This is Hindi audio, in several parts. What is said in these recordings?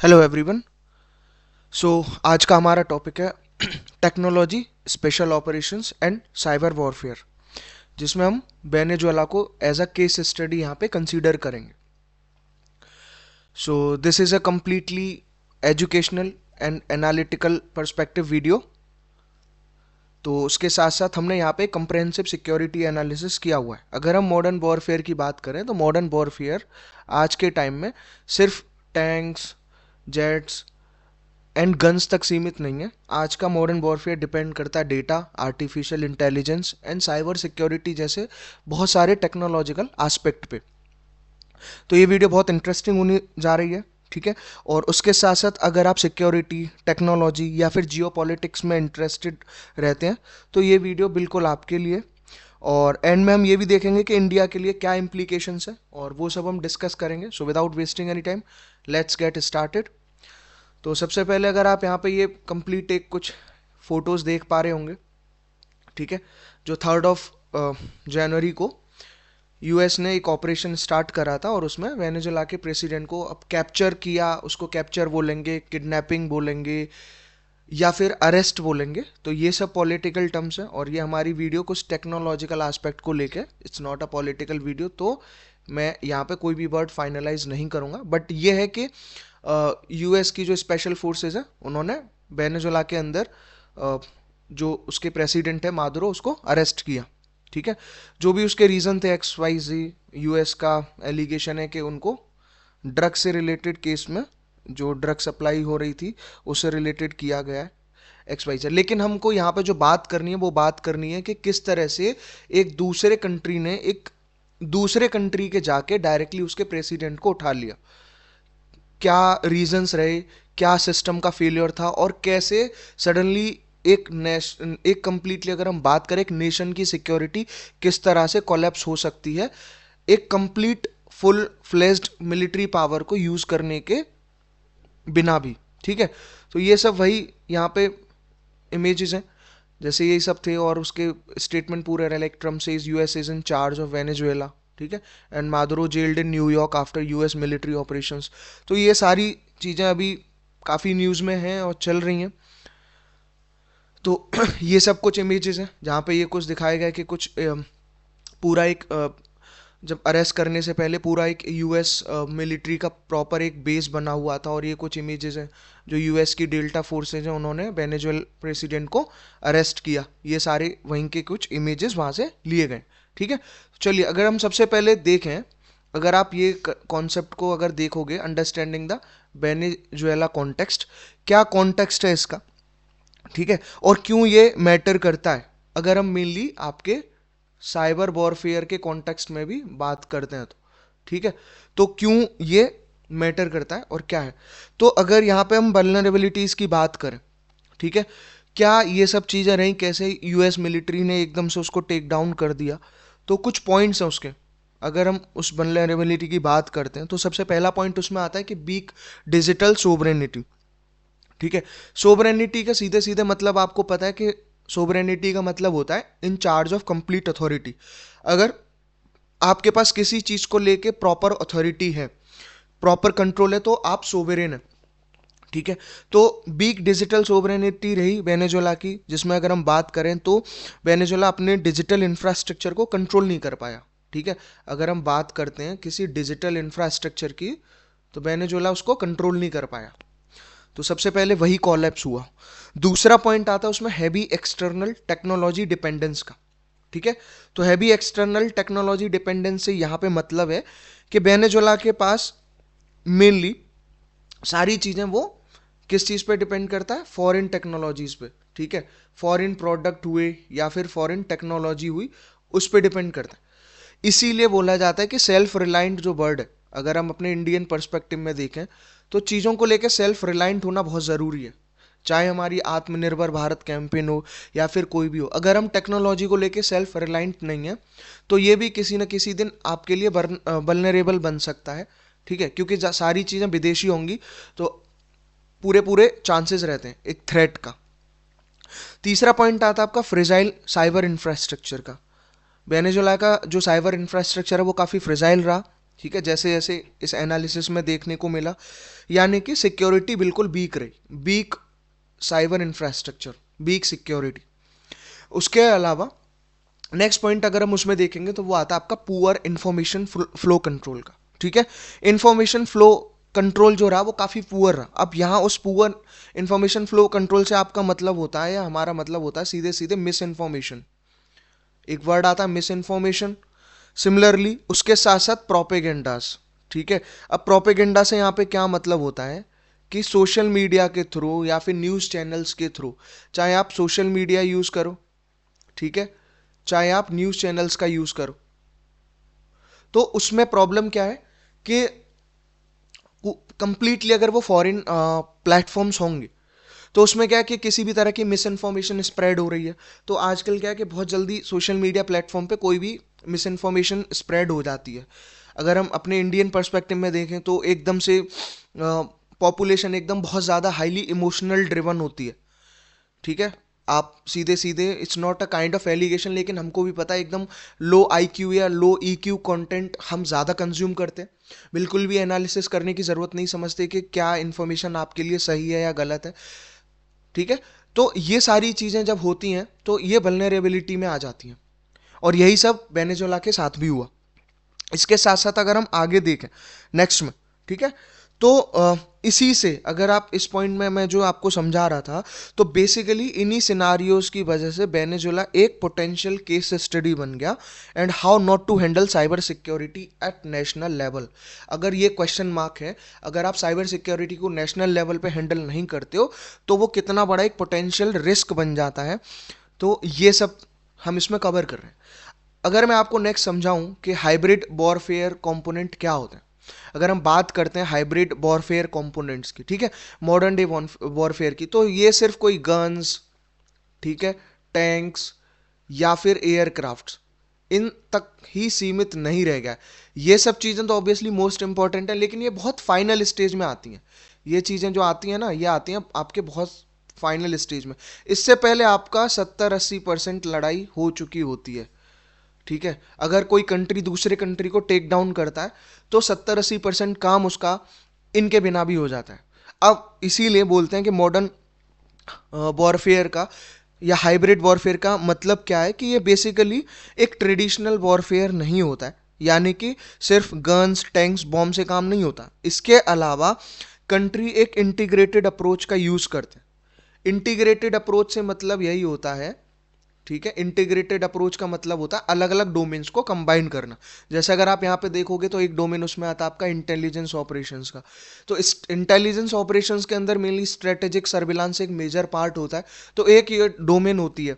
Hello everyone. आज का हमारा टॉपिक है technology, special operations and cyber warfare, जिसमें हम वेनेजुएला को एज अ केस स्टडी यहाँ पे कंसीडर करेंगे। This is a completely educational and analytical perspective video. तो उसके साथ साथ हमने यहाँ पे कंप्रहेंसिव सिक्योरिटी एनालिसिस किया हुआ है। अगर हम मॉडर्न वॉरफेयर की बात करें तो मॉडर्न वॉरफेयर आज के टाइम में सिर्फ टैंक्स, जेट्स एंड गन्स तक सीमित नहीं है। आज का मॉडर्न वॉरफेयर डिपेंड करता है data, artificial intelligence and cyber security जैसे बहुत सारे टेक्नोलॉजिकल एस्पेक्ट पे। तो ये वीडियो बहुत इंटरेस्टिंग होने जा रही है, ठीक है। और उसके साथ साथ अगर आप सिक्योरिटी, टेक्नोलॉजी या फिर जियो पॉलिटिक्स में इंटरेस्टेड रहते हैं तो ये वीडियो बिल्कुल आपके लिए। और एंड में हम ये भी देखेंगे कि इंडिया के लिए क्या इम्प्लीकेशंस है, और वो सब हम डिस्कस करेंगे। So without wasting any time, let's get started. तो सबसे पहले अगर आप यहाँ पे ये कंप्लीट एक कुछ फोटोज़ देख पा रहे होंगे, ठीक है, जो 3 जनवरी को यूएस ने एक ऑपरेशन स्टार्ट करा था और उसमें वेनेजुएला के प्रेसिडेंट को अब कैप्चर किया। उसको कैप्चर बोलेंगे, किडनैपिंग बोलेंगे, या फिर अरेस्ट बोलेंगे। तो ये सब पॉलिटिकल टर्म्स हैं, और ये हमारी वीडियो कुछ टेक्नोलॉजिकल एस्पेक्ट को लेके, it's not a political video. तो मैं यहाँ पे कोई भी वर्ड फाइनलाइज नहीं करूँगा, बट ये है कि यूएस की जो स्पेशल फोर्सेस है उन्होंने वेनेजुएला के अंदर जो उसके प्रेसिडेंट है मादुरो, उसको अरेस्ट किया, ठीक है। जो भी उसके रीज़न थे XYZ, यूएस का एलिगेशन है कि उनको ड्रग से रिलेटेड केस में जो ड्रग सप्लाई हो रही थी उससे रिलेटेड किया गया है XYZ। लेकिन हमको यहाँ पे जो बात करनी है वो बात करनी है कि किस तरह से एक दूसरे कंट्री ने एक दूसरे कंट्री के जाके डायरेक्टली उसके प्रेसिडेंट को उठा लिया। क्या रीजंस रहे, क्या सिस्टम का फेलियर था, और कैसे सडनली एक कंप्लीटली, अगर हम बात करें एक नेशन की सिक्योरिटी किस तरह से कोलैप्स हो सकती है एक complete full fledged military power को यूज करने के बिना भी, ठीक है। तो ये सब वही यहाँ पे इमेजेस हैं, जैसे यही सब थे। और उसके स्टेटमेंट पूरे रहे, like Trump says US is in charge of Venezuela, ठीक है, and Maduro gelled in New York after US military operations. तो ये सारी चीज़ें अभी काफ़ी न्यूज़ में हैं और चल रही हैं। तो ये सब कुछ इमेजेस हैं जहाँ पे ये कुछ दिखाया गया कि कुछ पूरा एक जब अरेस्ट करने से पहले पूरा एक यूएस मिलिट्री का प्रॉपर एक बेस बना हुआ था। और ये कुछ इमेजेस हैं जो यूएस की डेल्टा फोर्सेज हैं, उन्होंने वेनेजुएला प्रेसिडेंट को अरेस्ट किया। ये सारे वहीं के कुछ इमेजेस वहाँ से लिए गए, ठीक है। चलिए, अगर हम सबसे पहले देखें, अगर आप ये कॉन्सेप्ट को अगर देखोगे, अंडरस्टैंडिंग द वेनेजुएला कॉन्टेक्स्ट, क्या कॉन्टेक्स्ट है इसका, ठीक है, और क्यों ये मैटर करता है। अगर हम मेनली आपके साइबर वॉरफेयर के कॉन्टेक्स्ट में भी बात करते हैं तो, ठीक है, तो क्यों ये मैटर करता है और क्या है। तो अगर यहाँ पे हम वल्नरेबिलिटीज़ की बात करें, ठीक है, क्या ये सब चीज़ें रहीं, कैसे यूएस मिलिट्री ने एकदम से उसको टेक डाउन कर दिया। तो कुछ पॉइंट्स हैं उसके। अगर हम उस वल्नरेबिलिटी की बात करते हैं तो सबसे पहला पॉइंट उसमें आता है कि वीक डिजिटल सोवरेनिटी, ठीक है। सोवरेनिटी का सीधे सीधे मतलब आपको पता है कि सोवरेनिटी का मतलब होता है in charge of complete authority. अगर आपके पास किसी चीज को लेके प्रॉपर अथॉरिटी है, प्रॉपर कंट्रोल है, तो आप सोवरेन है, ठीक है। तो बिग डिजिटल सोवरेनिटी रही वेनेजुएला की, जिसमें अगर हम बात करें तो वेनेजुएला अपने डिजिटल इंफ्रास्ट्रक्चर को कंट्रोल नहीं कर पाया, ठीक है। अगर हम बात करते हैं किसी डिजिटल इंफ्रास्ट्रक्चर की, तो वेनेजुएला उसको कंट्रोल नहीं कर पाया। तो सबसे पहले वही कॉलेप्स हुआ। दूसरा पॉइंट आता है उसमें हैवी एक्सटर्नल टेक्नोलॉजी डिपेंडेंस का, ठीक है। तो हैवी एक्सटर्नल टेक्नोलॉजी डिपेंडेंस से यहाँ पे मतलब है कि वेनेजुएला के पास मेनली सारी चीज़ें वो किस चीज़ पे डिपेंड करता है, फॉरेन टेक्नोलॉजीज पे, ठीक है। फॉरेन प्रोडक्ट हुए या फिर फॉरेन टेक्नोलॉजी हुई, उस पर डिपेंड करता है। इसीलिए बोला जाता है कि सेल्फ रिलायंट जो वर्ड है, अगर हम अपने इंडियन पर्सपेक्टिव में देखें तो चीज़ों को लेकर सेल्फ रिलायंट होना बहुत ज़रूरी है। चाहे हमारी आत्मनिर्भर भारत कैंपेन हो या फिर कोई भी हो, अगर हम टेक्नोलॉजी को लेकर सेल्फ रिलायंट नहीं है तो ये भी किसी न किसी दिन आपके लिए वल्नरेबल बन सकता है, ठीक है। क्योंकि सारी चीज़ें विदेशी होंगी तो पूरे पूरे चांसेस रहते हैं एक थ्रेट का। तीसरा पॉइंट आता है आपका फ्रेजाइल साइबर इंफ्रास्ट्रक्चर का। वेनेजुएला का जो साइबर इंफ्रास्ट्रक्चर है वो काफ़ी फ्रेजाइल रहा, ठीक है, जैसे जैसे इस एनालिसिस में देखने को मिला, यानी कि सिक्योरिटी बिल्कुल वीक रही, weak cyber infrastructure, weak security. उसके अलावा नेक्स्ट पॉइंट अगर हम उसमें देखेंगे तो वो आता है आपका पुअर इंफॉर्मेशन फ्लो कंट्रोल का। ठीक है, इंफॉर्मेशन फ्लो कंट्रोल जो रहा वो काफ़ी पुअर रहा। अब यहाँ उस पुअर इंफॉर्मेशन फ्लो कंट्रोल से आपका मतलब होता है, या हमारा मतलब होता है सीधे सीधे मिस इन्फॉर्मेशन। एक वर्ड आता है मिस इन्फॉर्मेशन, सिमिलरली उसके साथ साथ प्रोपेगेंडास। ठीक है, अब प्रोपेगेंडा से यहाँ पे क्या मतलब होता है कि सोशल मीडिया के थ्रू या फिर न्यूज़ चैनल्स के थ्रू, चाहे आप सोशल मीडिया यूज़ करो, ठीक है, चाहे आप न्यूज़ चैनल्स का यूज़ करो, तो उसमें प्रॉब्लम क्या है कि कंप्लीटली अगर वो फॉरेन प्लेटफॉर्म्स होंगे तो उसमें क्या है कि किसी भी तरह की मिस इन्फॉर्मेशन स्प्रेड हो रही है। तो आजकल क्या है कि बहुत जल्दी सोशल मीडिया प्लेटफॉर्म पे कोई भी मिस इन्फॉर्मेशन स्प्रेड हो जाती है। अगर हम अपने इंडियन पर्सपेक्टिव में देखें तो एकदम से पॉपुलेशन एकदम बहुत ज़्यादा हाईली इमोशनल ड्रिवन होती है। ठीक है, आप सीधे सीधे, it's not a kind of allegation, लेकिन हमको भी पता है एकदम लो आईक्यू या लो ईक्यू कंटेंट हम ज़्यादा कंज्यूम करते हैं, बिल्कुल भी एनालिसिस करने की ज़रूरत नहीं समझते कि क्या इन्फॉर्मेशन आपके लिए सही है या गलत है। ठीक है, तो ये सारी चीज़ें जब होती हैं तो ये वल्नरेबिलिटी में आ जाती हैं, और यही सब वेनेजुएला के साथ भी हुआ। इसके साथ साथ अगर हम आगे देखें नेक्स्ट में, ठीक है, तो इसी से अगर आप इस पॉइंट में मैं जो आपको समझा रहा था, तो बेसिकली इन्हीं सिनारियोज की वजह से वेनेजुएला एक पोटेंशियल केस स्टडी बन गया, and how not to handle cyber security at national level. अगर ये क्वेश्चन मार्क है, अगर आप साइबर सिक्योरिटी को नेशनल लेवल पे हैंडल नहीं करते हो तो वो कितना बड़ा एक पोटेंशियल रिस्क बन जाता है। तो ये सब हम इसमें कवर कर रहे हैं। अगर मैं आपको नेक्स्ट समझाऊं कि हाइब्रिड वॉरफेयर कंपोनेंट क्या होते हैं, अगर हम बात करते हैं हाइब्रिड वॉरफेयर कंपोनेंट्स की, ठीक है, मॉडर्न डे वॉरफेयर की, तो ये सिर्फ कोई गन्स, ठीक है, टैंक्स या फिर एयरक्राफ्ट्स, इन तक ही सीमित नहीं रह गया। ये सब चीज़ें तो ऑब्वियसली मोस्ट इंपॉर्टेंट है, लेकिन ये बहुत फाइनल स्टेज में आती हैं। ये चीज़ें जो आती हैं ना, ये आती हैं आपके बहुत फाइनल स्टेज में। इससे पहले आपका 70-80% लड़ाई हो चुकी होती है। ठीक है, अगर कोई कंट्री दूसरे कंट्री को टेक डाउन करता है तो 70-80% काम उसका इनके बिना भी हो जाता है। अब इसीलिए बोलते हैं कि मॉडर्न वॉरफेयर का या हाइब्रिड वॉरफेयर का मतलब क्या है कि ये बेसिकली एक ट्रेडिशनल वॉरफेयर नहीं होता है, यानी कि सिर्फ गन्स, टैंक्स, बॉम्ब से काम नहीं होता। इसके अलावा कंट्री एक इंटीग्रेटेड अप्रोच का यूज़ करते हैं। इंटीग्रेटेड अप्रोच से मतलब यही होता है, ठीक है, इंटीग्रेटेड अप्रोच का मतलब होता है अलग अलग डोमेन्स को कंबाइन करना। जैसे अगर आप यहाँ पे देखोगे तो एक डोमेन उसमें आता है आपका इंटेलिजेंस ऑपरेशंस का। तो इस इंटेलिजेंस ऑपरेशंस के अंदर मेनली स्ट्रेटेजिक सर्विलांस एक मेजर पार्ट होता है, तो एक ये डोमेन होती है।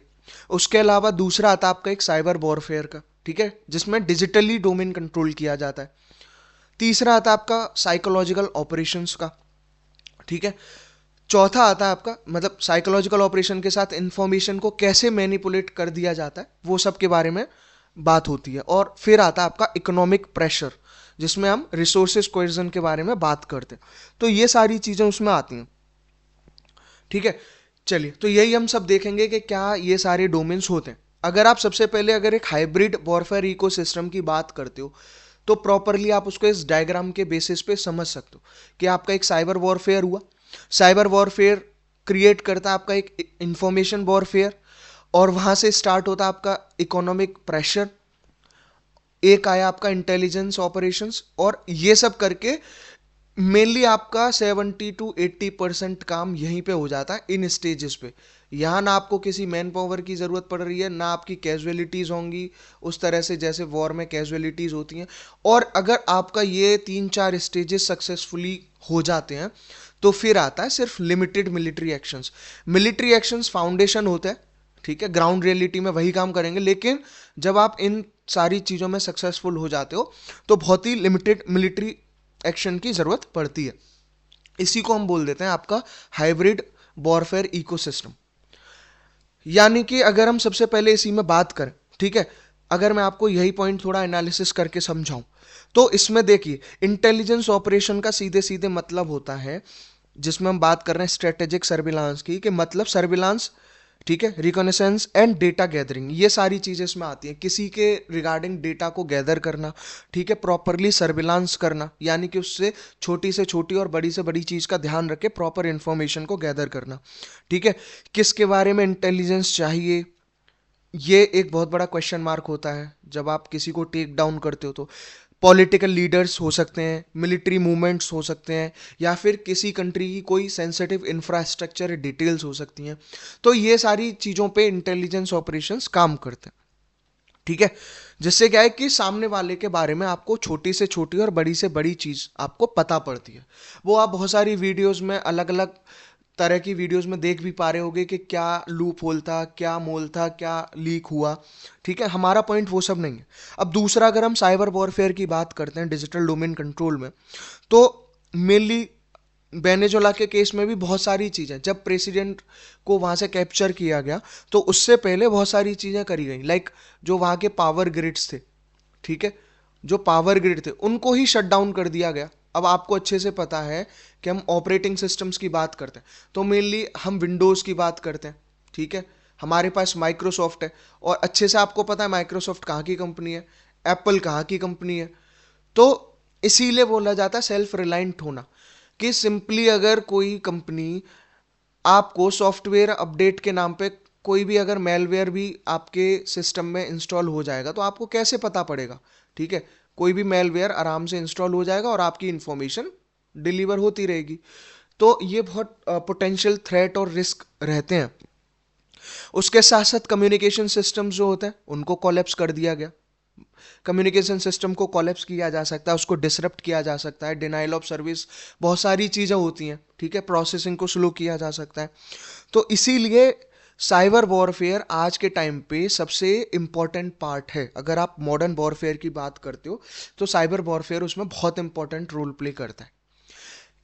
उसके अलावा दूसरा आता है आपका एक साइबर वॉरफेयर का, ठीक है, जिसमें डिजिटली डोमेन कंट्रोल किया जाता है। तीसरा आता है आपका साइकोलॉजिकल ऑपरेशंस का, ठीक है। चौथा आता है आपका मतलब साइकोलॉजिकल ऑपरेशन के साथ इंफॉर्मेशन को कैसे मैनिपुलेट कर दिया जाता है, वो सब के बारे में बात होती है। और फिर आता है आपका इकोनॉमिक प्रेशर, जिसमें हम रिसोर्सेज कोएर्जन के बारे में बात करते हैं। तो ये सारी चीज़ें उसमें आती हैं। ठीक है, चलिए, तो यही हम सब देखेंगे कि क्या ये सारे डोमेन्स होते हैं। अगर आप सबसे पहले अगर एक हाइब्रिड वॉरफेयर इकोसिस्टम की बात करते हो तो प्रॉपरली आप उसको इस डायग्राम के बेसिस पे समझ सकते हो कि आपका एक साइबर वॉरफेयर हुआ। साइबर वॉरफेयर क्रिएट करता है आपका एक इंफॉर्मेशन वॉरफेयर, और वहां से स्टार्ट होता है आपका इकोनॉमिक प्रेशर, एक आया आपका इंटेलिजेंस ऑपरेशंस, और ये सब करके मेनली आपका 70-80% काम यहीं पे हो जाता है इन स्टेजेस पे। यहाँ ना आपको किसी मैन पावर की ज़रूरत पड़ रही है, ना आपकी कैजुअलिटीज़ होंगी उस तरह से जैसे वॉर में कैजुअलिटीज़ होती हैं। और अगर आपका ये 3-4 स्टेजेस सक्सेसफुली हो जाते हैं तो फिर आता है सिर्फ limited military actions. Military actions foundation होता है, ठीक है, ग्राउंड रियलिटी में वही काम करेंगे, लेकिन जब आप इन सारी चीज़ों में सक्सेसफुल हो जाते हो तो बहुत ही लिमिटेड मिलिट्री एक्शन की ज़रूरत पड़ती है। इसी को हम बोल देते हैं आपका हाइब्रिड वॉरफेयर इकोसिस्टम। यानी कि अगर हम सबसे पहले इसी में बात करें, ठीक है, अगर मैं आपको यही पॉइंट थोड़ा एनालिसिस करके समझाऊं तो इसमें देखिए इंटेलिजेंस ऑपरेशन का सीधे सीधे मतलब होता है, जिसमें हम बात कर रहे हैं स्ट्रेटेजिक सर्विलांस की, कि मतलब सर्विलांस ठीक है, रिकॉनेसेंस एंड डेटा गैदरिंग, ये सारी चीज़ें इसमें आती हैं, किसी के रिगार्डिंग डेटा को गैदर करना, ठीक है, प्रॉपरली सर्विलांस करना, यानी कि उससे छोटी से छोटी और बड़ी से बड़ी चीज़ का ध्यान रख के प्रॉपर इंफॉर्मेशन को गैदर करना, ठीक है। किसके बारे में इंटेलिजेंस चाहिए, ये एक बहुत बड़ा क्वेश्चन मार्क होता है जब आप किसी को टेक डाउन करते हो। तो पॉलिटिकल लीडर्स हो सकते हैं, मिलिट्री मूवमेंट्स हो सकते हैं, या फिर किसी कंट्री की कोई सेंसिटिव इंफ्रास्ट्रक्चर डिटेल्स हो सकती हैं। तो ये सारी चीज़ों पे इंटेलिजेंस ऑपरेशंस काम करते हैं, ठीक है। जिससे क्या है कि सामने वाले के बारे में आपको छोटी से छोटी और बड़ी से बड़ी चीज़ आपको पता पड़ती है। वो आप बहुत सारी वीडियोस में, अलग अलग तरह की वीडियोस में देख भी पा रहे होगे कि क्या लूप होल था, क्या मोल था, क्या लीक हुआ, ठीक है। हमारा पॉइंट वो सब नहीं है। अब दूसरा, अगर हम साइबर वॉरफेयर की बात करते हैं डिजिटल डोमेन कंट्रोल में, तो मेनली वेनेजुएला के केस में भी बहुत सारी चीज़ें, जब प्रेसिडेंट को वहाँ से कैप्चर किया गया तो उससे पहले बहुत सारी चीज़ें करी गई, लाइक जो वहाँ के पावर ग्रिड्स थे, ठीक है, जो पावर ग्रिड थे उनको ही शट डाउन कर दिया गया। अब आपको अच्छे से पता है कि हम ऑपरेटिंग सिस्टम्स की बात करते हैं तो मेनली हम विंडोज़ की बात करते हैं, ठीक है। हमारे पास माइक्रोसॉफ्ट है, और अच्छे से आपको पता है माइक्रोसॉफ्ट कहाँ की कंपनी है, एप्पल कहाँ की कंपनी है। तो इसीलिए बोला जाता है सेल्फ रिलायंट होना, कि सिंपली अगर कोई कंपनी आपको सॉफ्टवेयर अपडेट के नाम पे कोई भी अगर मेलवेयर भी आपके सिस्टम में इंस्टॉल हो जाएगा तो आपको कैसे पता पड़ेगा, ठीक है। कोई भी मेलवेयर आराम से इंस्टॉल हो जाएगा और आपकी इंफॉर्मेशन डिलीवर होती रहेगी। तो ये बहुत पोटेंशियल थ्रेट और रिस्क रहते हैं। उसके साथ साथ कम्युनिकेशन सिस्टम्स जो होते हैं उनको कोलैप्स कर दिया गया। कम्युनिकेशन सिस्टम को कोलैप्स किया जा सकता है, उसको डिसरप्ट किया जा सकता है, डिनाइल ऑफ सर्विस, बहुत सारी चीज़ें होती हैं, ठीक है। प्रोसेसिंग को स्लो किया जा सकता है। तो इसीलिए साइबर वॉरफेयर आज के टाइम पे सबसे इम्पॉर्टेंट पार्ट है। अगर आप मॉडर्न वॉरफेयर की बात करते हो तो साइबर वॉरफेयर उसमें बहुत इंपॉर्टेंट रोल प्ले करता है।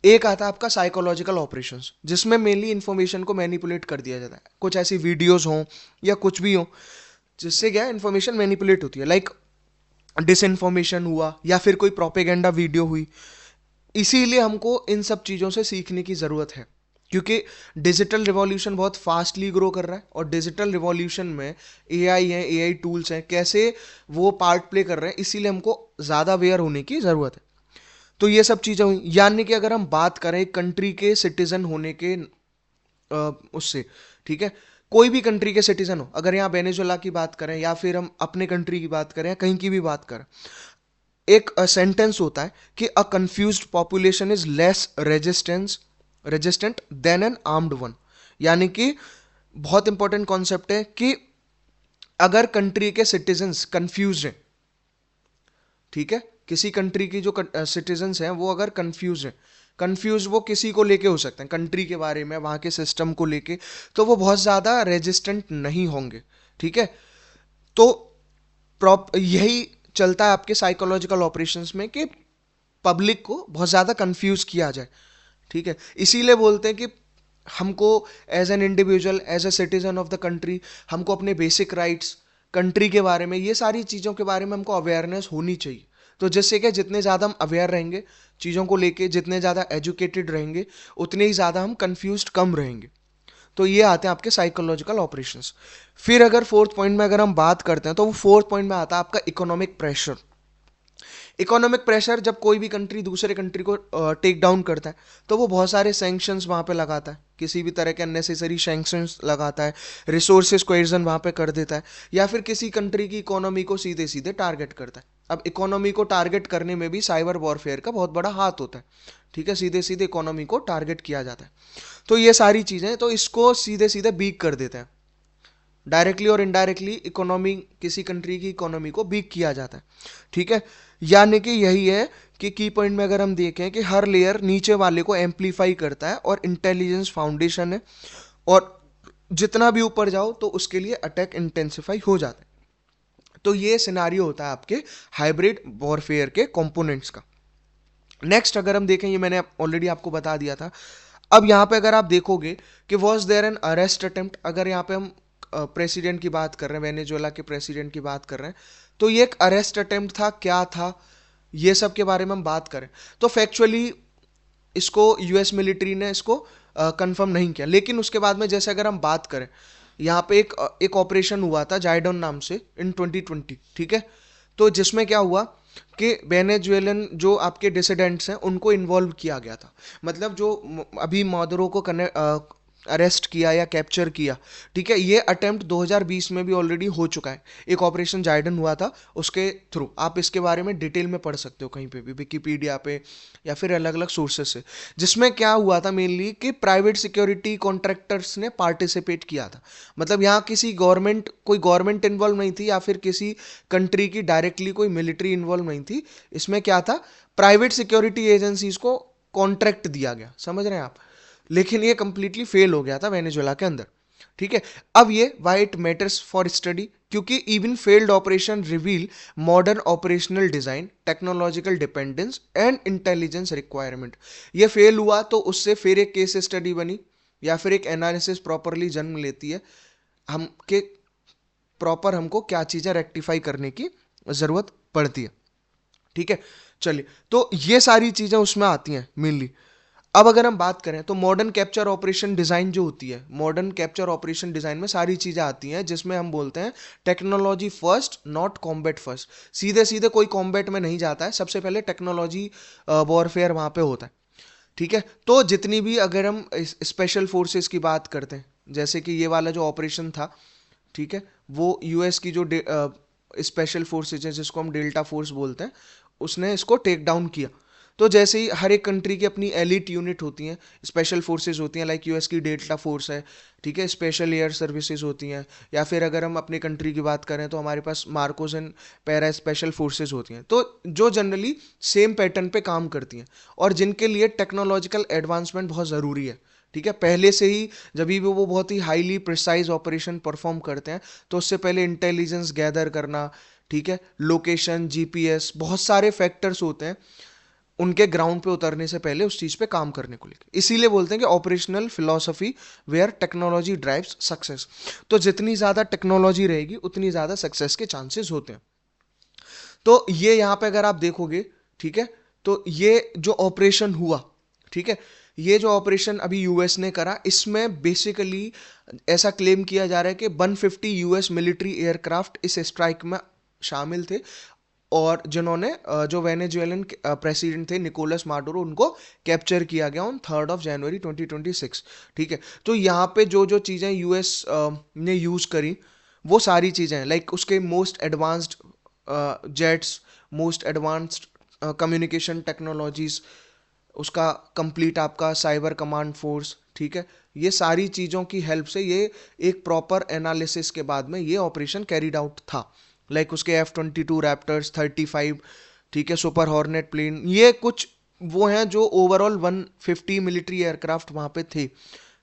एक आता है आपका साइकोलॉजिकल ऑपरेशंस, जिसमें मेनली इंफॉर्मेशन को मैनिपुलेट कर दिया जाता है। कुछ ऐसी वीडियोस हों या कुछ भी हो जिससे क्या है इंफॉर्मेशन मैनिपुलेट होती है, लाइक डिसइंफॉर्मेशन हुआ या फिर कोई प्रोपेगेंडा वीडियो हुई। इसीलिए हमको इन सब चीज़ों से सीखने की ज़रूरत है, क्योंकि डिजिटल रिवॉल्यूशन बहुत फास्टली ग्रो कर रहा है, और डिजिटल रिवॉल्यूशन में एआई है, एआई टूल्स हैं, कैसे वो पार्ट प्ले कर रहे हैं, इसीलिए हमको ज़्यादा अवेयर होने की ज़रूरत है। तो ये सब चीज़ें हुई, यानी कि अगर हम बात करें कंट्री के सिटीजन होने के उससे, ठीक है, कोई भी कंट्री के सिटीजन हो, अगर यहाँ वेनेजुएला की बात करें या फिर हम अपने कंट्री की बात करें या कहीं की भी बात करें, एक सेंटेंस होता है कि a confused population is less resistant than an armed one. यानी कि बहुत इंपॉर्टेंट कॉन्सेप्ट है कि अगर कंट्री के सिटीजन्स कंफ्यूज हैं, ठीक है, किसी कंट्री की जो सिटीजन्स हैं वो अगर कंफ्यूज हैं, कंफ्यूज वो किसी को लेके हो सकते हैं, कंट्री के बारे में, वहाँ के सिस्टम को लेके, तो वो बहुत ज़्यादा रेजिस्टेंट नहीं होंगे, ठीक है। तो प्रॉप यही चलता है आपके साइकोलॉजिकल ऑपरेशंस में कि पब्लिक को बहुत ज़्यादा कंफ्यूज किया जाए, ठीक है। इसीलिए बोलते हैं कि हमको as an individual, as a citizen of the country, हमको अपने बेसिक राइट्स, कंट्री के बारे में, ये सारी चीज़ों के बारे में हमको अवेयरनेस होनी चाहिए। तो जिससे कि जितने ज़्यादा हम अवेयर रहेंगे चीज़ों को लेके, जितने ज़्यादा एजुकेटेड रहेंगे, उतने ही ज़्यादा हम कंफ्यूज कम रहेंगे। तो ये आते हैं आपके साइकोलॉजिकल ऑपरेशंस। फिर अगर फोर्थ पॉइंट में अगर हम बात करते हैं तो वो फोर्थ पॉइंट में आता है आपका इकोनॉमिक प्रेशर। इकोनॉमिक प्रेशर, जब कोई भी कंट्री दूसरे कंट्री को टेक डाउन करता है तो वो बहुत सारे सैंक्शंस वहाँ पे लगाता है, किसी भी तरह के अननेसेसरी सैंक्शंस लगाता है, रिसोर्सेज कोएर्जन वहाँ पे कर देता है, या फिर किसी कंट्री की इकोनॉमी को सीधे सीधे टारगेट करता है। अब इकोनॉमी को टारगेट करने में भी साइबर वॉरफेयर का बहुत बड़ा हाथ होता है, ठीक है, सीधे सीधे इकोनॉमी को टारगेट किया जाता है। तो ये सारी चीज़ें, तो इसको सीधे सीधे वीक कर देते हैं, डायरेक्टली और इनडायरेक्टली इकोनॉमी, किसी कंट्री की इकोनॉमी को वीक किया जाता है, ठीक है। यानी कि यही है कि की पॉइंट में अगर हम देखें कि हर लेयर नीचे वाले को एम्पलीफाई करता है और इंटेलिजेंस फाउंडेशन है, और जितना भी ऊपर जाओ तो उसके लिए अटैक इंटेंसिफाई हो जाता है। तो ये सिनारियो होता है आपके हाइब्रिड वॉरफेयर के कंपोनेंट्स का। नेक्स्ट अगर हम देखें, ये मैंने ऑलरेडी आपको बता दिया था। अब यहाँ पे अगर आप देखोगे कि was there an arrest attempt, अगर यहाँ पे हम प्रेसिडेंट की बात कर रहे हैं, वेनेजुएला के प्रेसिडेंट की बात कर रहे हैं, तो ये एक अरेस्ट अटेम्प्ट था, क्या था, ये सब के बारे में हम बात करें तो फैक्चुअली इसको यूएस मिलिट्री ने इसको कंफर्म नहीं किया। लेकिन उसके बाद में जैसे अगर हम बात करें यहाँ पे एक ऑपरेशन हुआ था जाइडोन नाम से इन 2020, ठीक है। तो जिसमें क्या हुआ कि वेनेजुएलन जो आपके डिसिडेंट्स हैं उनको इन्वॉल्व किया गया था। मतलब जो अभी मादुरो को अरेस्ट किया या कैप्चर किया, ठीक है, ये अटेम्प्ट 2020 में भी ऑलरेडी हो चुका है। एक ऑपरेशन जाइडन हुआ था, उसके थ्रू आप इसके बारे में डिटेल में पढ़ सकते हो कहीं पे भी, विकिपीडिया पे या फिर अलग अलग सोर्सेज से। जिसमें क्या हुआ था मेनली कि प्राइवेट सिक्योरिटी कॉन्ट्रैक्टर्स ने पार्टिसिपेट किया था। मतलब यहाँ किसी कोई गवर्नमेंट इन्वॉल्व नहीं थी या फिर किसी कंट्री की डायरेक्टली कोई मिलिट्री इन्वॉल्व नहीं थी। इसमें क्या था, प्राइवेट सिक्योरिटी एजेंसीज को कॉन्ट्रैक्ट दिया गया, समझ रहे हैं आप। लेकिन ये कंप्लीटली फेल हो गया था वेनेजुएला के अंदर, ठीक है। अब ये why it matters for study, क्योंकि even failed operation reveal modern operational design, technological dependence and intelligence requirement. ये फेल हुआ तो उससे फिर एक केस स्टडी बनी या फिर एक एनालिसिस प्रॉपरली जन्म लेती है हम के प्रॉपर हमको क्या चीजें रेक्टिफाई करने की जरूरत पड़ती है, ठीक है। चलिए, तो ये सारी चीजें उसमें आती हैं मेनली। अब अगर हम बात करें तो मॉडर्न कैप्चर ऑपरेशन डिजाइन जो होती है, मॉडर्न कैप्चर ऑपरेशन डिजाइन में सारी चीजें आती हैं, जिसमें हम बोलते हैं technology first not combat first. सीधे सीधे कोई कॉम्बैट में नहीं जाता है, सबसे पहले टेक्नोलॉजी वॉरफेयर वहां पे होता है, ठीक है। तो जितनी भी अगर हम स्पेशल फोर्सेस की बात करते हैं, जैसे कि ये वाला जो ऑपरेशन था, ठीक है, वो यूएस की जो स्पेशल फोर्सेज है जिसको हम डेल्टा फोर्स बोलते हैं, उसने इसको टेक डाउन किया। तो जैसे ही हर एक कंट्री की अपनी एलिट यूनिट होती हैं, स्पेशल फोर्सेज होती हैं, लाइक यूएस की डेल्टा फोर्स है, ठीक है, स्पेशल एयर सर्विसेज होती हैं, या फिर अगर हम अपनी कंट्री की बात करें तो हमारे पास MARCOS and para special forces होती हैं, तो जो जनरली सेम पैटर्न पे काम करती हैं और जिनके लिए टेक्नोलॉजिकल एडवांसमेंट बहुत ज़रूरी है, ठीक है। पहले से ही जब भी वो बहुत ही हाईली प्रिसाइज ऑपरेशन परफॉर्म करते हैं तो उससे पहले इंटेलिजेंस गैदर करना, ठीक है, लोकेशन, जीपीएस, बहुत सारे फैक्टर्स होते हैं उनके ग्राउंड पे उतरने से पहले उस चीज पे काम करने को लेकर। इसीलिए बोलते हैं कि operational philosophy where technology drives success. तो जितनी ज्यादा टेक्नोलॉजी रहेगी उतनी ज्यादा सक्सेस के चांसेस होते हैं। तो ये यहाँ पे अगर आप देखोगे, ठीक है, तो ये जो ऑपरेशन हुआ, ठीक है, ये जो ऑपरेशन अभी यूएस ने करा, इसमें बेसिकली ऐसा क्लेम किया जा रहा है कि 150 यूएस मिलिट्री एयरक्राफ्ट इस स्ट्राइक में शामिल थे, और जिन्होंने जो वेनेजुएलन प्रेसिडेंट थे निकोलस माडुरो, उनको कैप्चर किया गया ऑन 3 जनवरी 2026, ठीक है। तो यहाँ पे जो जो चीज़ें यूएस ने यूज़ करी वो सारी चीज़ें हैं, लाइक उसके most advanced jets, most advanced communication technologies, उसका कंप्लीट आपका साइबर कमांड फोर्स, ठीक है। ये सारी चीज़ों की हेल्प से ये एक प्रॉपर एनालिसिस के बाद में ये ऑपरेशन कैरिड आउट था। लाइक उसके F-22 रैप्टर्स 35, ठीक है, सुपर हॉर्नेट प्लेन, ये कुछ वो हैं जो ओवरऑल 150 मिलिट्री एयरक्राफ्ट वहाँ पे थे,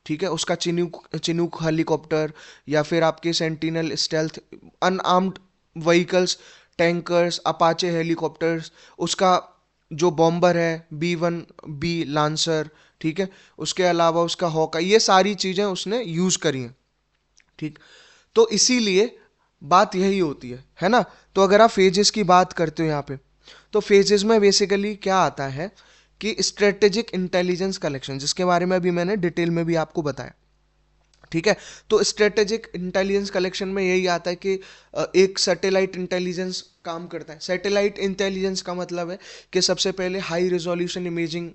ठीक है। उसका चिनूक हेलीकॉप्टर या फिर आपके sentinel stealth unarmoured vehicles, tankers, Apache helicopters, उसका जो बॉम्बर है B-1B लांसर, ठीक है, उसके अलावा उसका हॉका, ये सारी चीज़ें उसने यूज़ करी हैं, ठीक। तो इसीलिए बात यही होती है ना। तो अगर आप फेजेस की बात करते हो यहाँ पे, तो फेजेस में बेसिकली क्या आता है कि स्ट्रेटेजिक इंटेलिजेंस कलेक्शन, जिसके बारे में अभी मैंने डिटेल में भी आपको बताया, ठीक है। तो स्ट्रेटेजिक इंटेलिजेंस कलेक्शन में यही आता है कि एक सैटेलाइट इंटेलिजेंस काम करता है। सैटेलाइट इंटेलिजेंस का मतलब है कि सबसे पहले हाई रिजोल्यूशन इमेजिंग,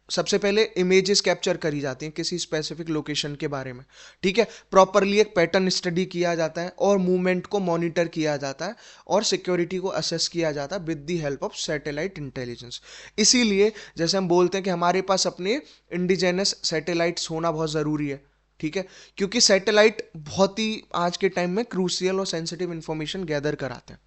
सबसे पहले इमेजेस कैप्चर करी जाती हैं किसी स्पेसिफिक लोकेशन के बारे में, ठीक है। प्रॉपरली एक पैटर्न स्टडी किया जाता है और मूवमेंट को मॉनिटर किया जाता है और सिक्योरिटी को असेस किया जाता है with the help of satellite intelligence. इसीलिए जैसे हम बोलते हैं कि हमारे पास अपने इंडिजेनस सैटेलाइट्स होना बहुत ज़रूरी है, ठीक है, क्योंकि सैटेलाइट बहुत ही आज के टाइम में क्रूशियल और सेंसिटिव इंफॉर्मेशन गैदर कराते हैं।